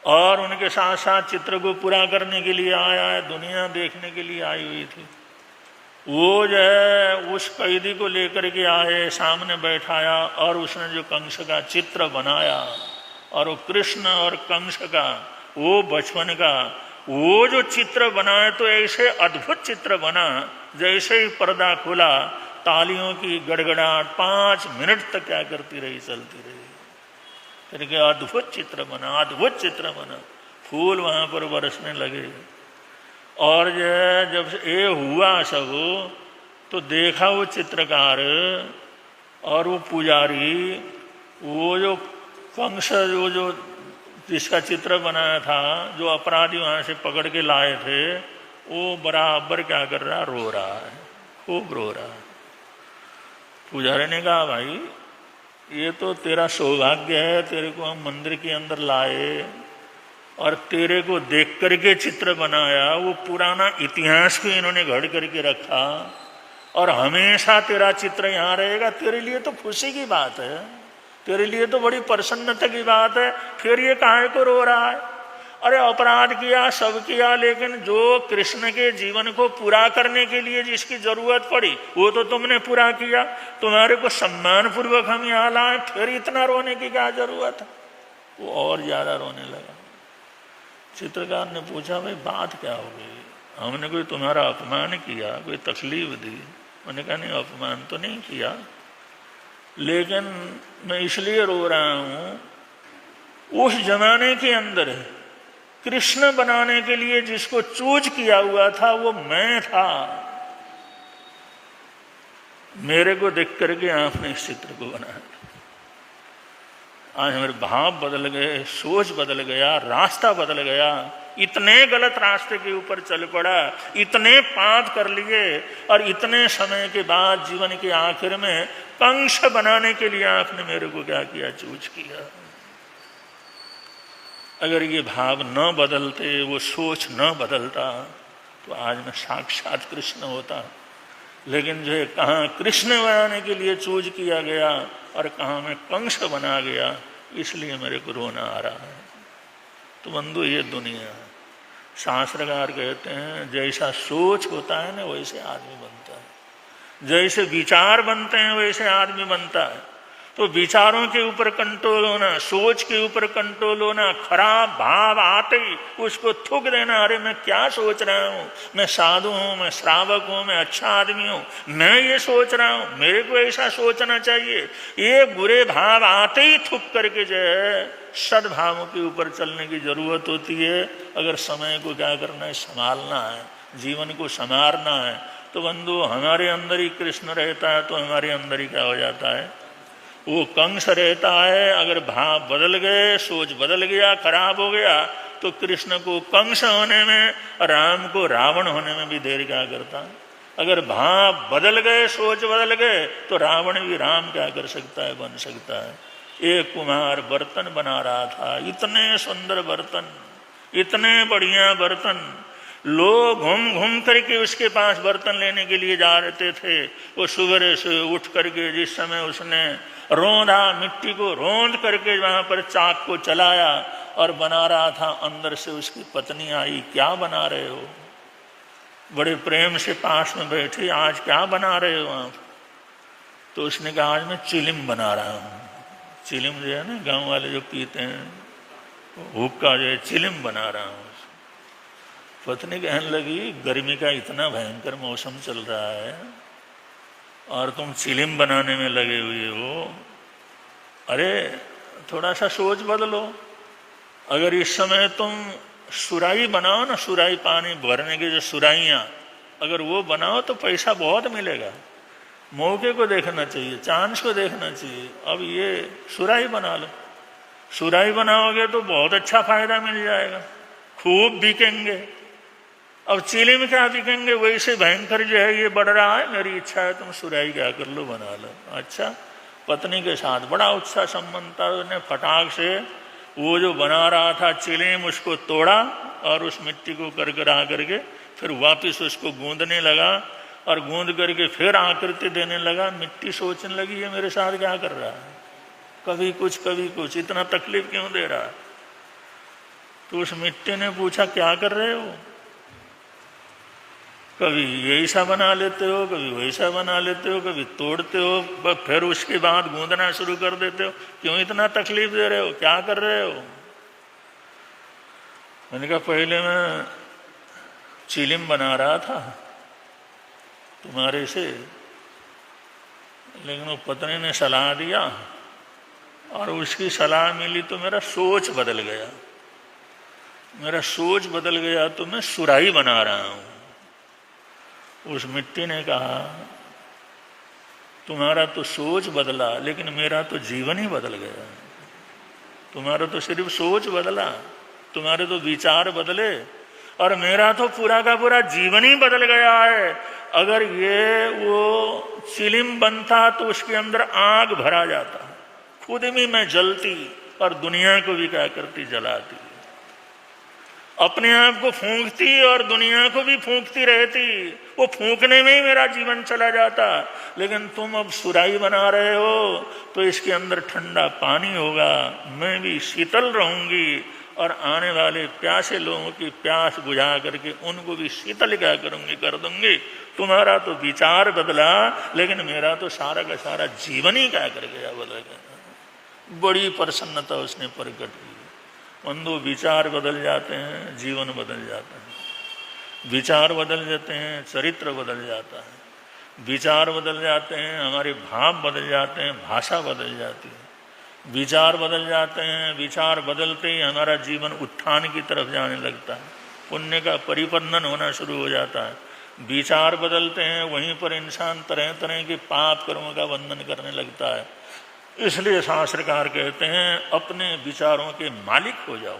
और उनके साथ साथ चित्र को पूरा करने के लिए आया है, दुनिया देखने के लिए आई हुई थी। वो जो है उस कैदी को लेकर के आए, सामने बैठाया और उसने जो कंस का चित्र बनाया, और वो कृष्ण और कंस का वो बचपन का वो जो चित्र बनाए तो ऐसे अद्भुत चित्र बना, जैसे ही पर्दा खुला तालियों की गड़गड़ाहट 5 मिनट तक क्या करती रही, चलती रही। फिर क्या अद्भुत चित्र बना, अद्भुत चित्र बना। फूल वहां पर बरसने लगे। और जब ये हुआ सब तो देखा वो चित्रकार और वो पुजारी, वो जो कंस जो जिसका चित्र बनाया था, जो अपराधी वहां से पकड़ के लाए थे, वो बराबर क्या कर रहा, रो रहा है, खूब रो रहा है। पुजारी ने कहा भाई ये तो तेरा सौभाग्य है, तेरे को हम मंदिर के अंदर लाए और तेरे को देख करके चित्र बनाया। वो पुराना इतिहास को इन्होंने घड़ करके रखा और हमेशा तेरा चित्र यहाँ रहेगा। तेरे लिए तो खुशी की बात है, तेरे लिए तो बड़ी प्रसन्नता की बात है। फिर ये काहे को रो रहा है? अरे अपराध किया, सब किया, लेकिन जो कृष्ण के जीवन को पूरा करने के लिए जिसकी जरूरत पड़ी वो तो तुमने पूरा किया। तुम्हारे को सम्मान पूर्वक हम यहाँ लाए, फिर इतना रोने की क्या जरूरत है? वो और ज्यादा रोने लगा। चित्रकार ने पूछा भाई बात क्या हो गई? हमने कोई तुम्हारा अपमान किया, कोई तकलीफ दी? मैंने कहा नहीं, अपमान तो नहीं किया, लेकिन मैं इसलिए रो रहा हूं उस जमाने के अंदर कृष्ण बनाने के लिए जिसको चूज किया हुआ था वो मैं था। मेरे को देख करके आपने इस चित्र को बनाया। आज हमारे भाव बदल गए, सोच बदल गया, रास्ता बदल गया। इतने गलत रास्ते के ऊपर चल पड़ा, इतने पाप कर लिए, और इतने समय के बाद जीवन के आखिर में कंस बनाने के लिए आपने मेरे को क्या किया, चूज किया। अगर ये भाव न बदलते, वो सोच न बदलता, तो आज मैं साक्षात कृष्ण होता। लेकिन जो है कहाँ कृष्ण बनाने के लिए चूज किया गया और कहाँ मैं कंस बना गया, इसलिए मेरे को रोना आ रहा है। तो बंधु ये दुनिया है। शास्त्रकार कहते हैं जैसा सोच होता है ना वैसे आदमी बनता है, जैसे विचार बनते हैं वैसे आदमी बनता है। तो विचारों के ऊपर कंट्रोल होना, सोच के ऊपर कंट्रोल होना, खराब भाव आते ही उसको थूक देना, अरे मैं क्या सोच रहा हूँ, मैं साधु हूँ, मैं श्रावक हूँ, मैं अच्छा आदमी हूँ, मैं ये सोच रहा हूँ, मेरे को ऐसा सोचना चाहिए। ये बुरे भाव आते ही थूक करके जो है सद्भावों के ऊपर चलने की जरूरत होती है। अगर समय को क्या करना है, संभालना है, जीवन को संवारना है। तो बंधु हमारे अंदर ही कृष्ण रहता है तो हमारे अंदर ही क्या हो जाता है, वो कंस रहता है, अगर भाव बदल गए, सोच बदल गया, खराब हो गया, तो कृष्ण को कंस होने में, राम को रावण होने में भी देर क्या करता। अगर भाव बदल गए, सोच बदल गए, तो रावण भी राम क्या कर सकता है, बन सकता है। एक कुम्हार बर्तन बना रहा था, इतने सुंदर बर्तन, इतने बढ़िया बर्तन, लोग घूम घूम करके उसके पास बर्तन लेने के लिए जा रहे थे। वो सुबह से उठ करके जिस समय उसने रोंदा, मिट्टी को रोंद करके वहां पर चाक को चलाया और बना रहा था, अंदर से उसकी पत्नी आई, क्या बना रहे हो? बड़े प्रेम से पास में बैठी, आज क्या बना रहे हो आप? तो उसने कहा, आज मैं चिलिम बना रहा हूँ। चिलिम जो है ना, गांव वाले जो पीते हैं, हुक्का जो है, चिलिम बना रहा हूँ। पत्नी कहने लगी, गर्मी का इतना भयंकर मौसम चल रहा है और तुम चिलिम बनाने में लगे हुए हो। अरे थोड़ा सा सोच बदलो। अगर इस समय तुम सुराही बनाओ ना, सुराही पानी भरने की जो सुराहियाँ, अगर वो बनाओ तो पैसा बहुत मिलेगा। मौके को देखना चाहिए, चांस को देखना चाहिए। अब ये सुराही बना लो, सुराही बनाओगे तो बहुत अच्छा फायदा मिल जाएगा, खूब बिकेंगे। अब चिली में क्या बिकेंगे, वैसे भयंकर जो है ये बढ़ रहा है, मेरी इच्छा है तुम सुराही क्या कर लो, बना लो। अच्छा, पत्नी के साथ बड़ा उत्साह संबंध था। उसने फटाक से वो जो बना रहा था चिलीम, उसको तोड़ा और उस मिट्टी को करकरा करके फिर वापस उसको गूंदने लगा और गूंद करके फिर आकृति देने लगा। मिट्टी सोचने लगी, ये मेरे साथ क्या कर रहा है, कभी कुछ कभी कुछ, इतना तकलीफ क्यों दे रहा है? तो उस मिट्टी ने पूछा, क्या कर रहे हो? कभी ऐसा बना लेते हो, कभी वैसा बना लेते हो, कभी तोड़ते हो, फिर उसके बाद गूंदना शुरू कर देते हो, क्यों इतना तकलीफ दे रहे हो, क्या कर रहे हो? मैंने कहा, पहले मैं चिलिम बना रहा था तुम्हारे से, लेकिन वो पत्नी ने सलाह दिया और उसकी सलाह मिली तो मेरा सोच बदल गया। मेरा सोच बदल गया तो मैं सुराही बना रहा हूं। उस मिट्टी ने कहा, तुम्हारा तो सोच बदला, लेकिन मेरा तो जीवन ही बदल गया। तुम्हारा तो सिर्फ सोच बदला, तुम्हारे तो विचार बदले, और मेरा तो पूरा का पूरा जीवन ही बदल गया है। अगर ये वो चिलिम बनता तो उसके अंदर आग भरा जाता, खुद भी मैं जलती और दुनिया को भी क्या करती, जलाती। अपने आप को फूंकती और दुनिया को भी फूंकती रहती, वो फूंकने में ही मेरा जीवन चला जाता। लेकिन तुम अब सुराही बना रहे हो तो इसके अंदर ठंडा पानी होगा, मैं भी शीतल रहूंगी और आने वाले प्यासे लोगों की प्यास बुझा करके उनको भी शीतल क्या करूंगी, कर दूंगी। तुम्हारा तो विचार बदला, लेकिन मेरा तो सारा का सारा जीवन ही क्या कर गया, बदल गया। बड़ी प्रसन्नता उसने प्रकट की। बंधु, विचार बदल जाते हैं, जीवन बदल जाता है। विचार बदल जाते हैं, चरित्र बदल जाता है। विचार बदल जाते हैं, हमारे भाव बदल जाते हैं, भाषा बदल जाती है। विचार बदल जाते हैं, विचार बदलते ही हमारा जीवन उत्थान की तरफ जाने लगता है, पुण्य का परिपन्नन होना शुरू हो जाता है। विचार बदलते हैं, वहीं पर इंसान तरह तरह के पाप कर्मों का बंधन करने लगता है। इसलिए शास्त्रकार कहते हैं, अपने विचारों के मालिक हो जाओ,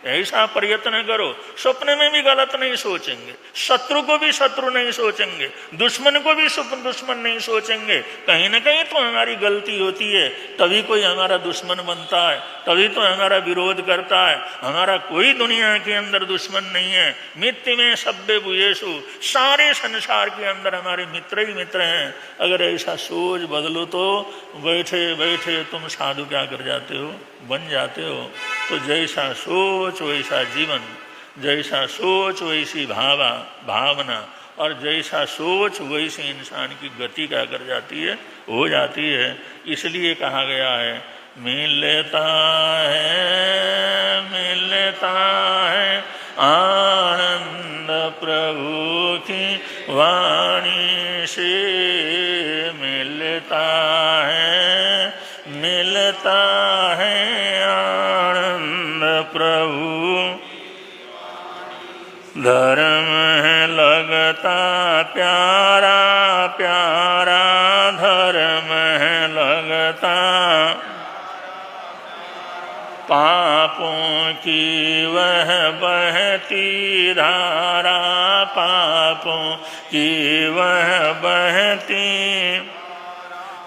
ऐसा प्रयत्न करो, सपने में भी गलत नहीं सोचेंगे, शत्रु को भी शत्रु नहीं सोचेंगे, दुश्मन को भी दुश्मन नहीं सोचेंगे। कहीं ना कहीं तो हमारी गलती होती है, तभी कोई हमारा दुश्मन बनता है, तभी तो हमारा विरोध करता है। हमारा कोई दुनिया के अंदर दुश्मन नहीं है। मित्र में सभ्य भूयेषु, सारे संसार के अंदर हमारे मित्र ही मित्र हैं। अगर ऐसा सोच बदलो तो बैठे बैठे तुम साधु क्या कर जाते हो, बन जाते हो। तो जैसा सोच वैसा जीवन, जैसा सोच वैसी भावना, और जैसा सोच वैसी इंसान की गति क्या कर जाती है, हो जाती है। इसलिए कहा गया है, मिलता है आनंद प्रभु की वाणी से, मिलता है आनंद प्रभु। धर्म है लगता प्यारा प्यारा, धर्म है लगता की वह बहती धारा, पापों की वह बहती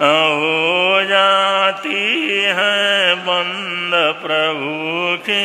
हो जाती है बंद प्रभु की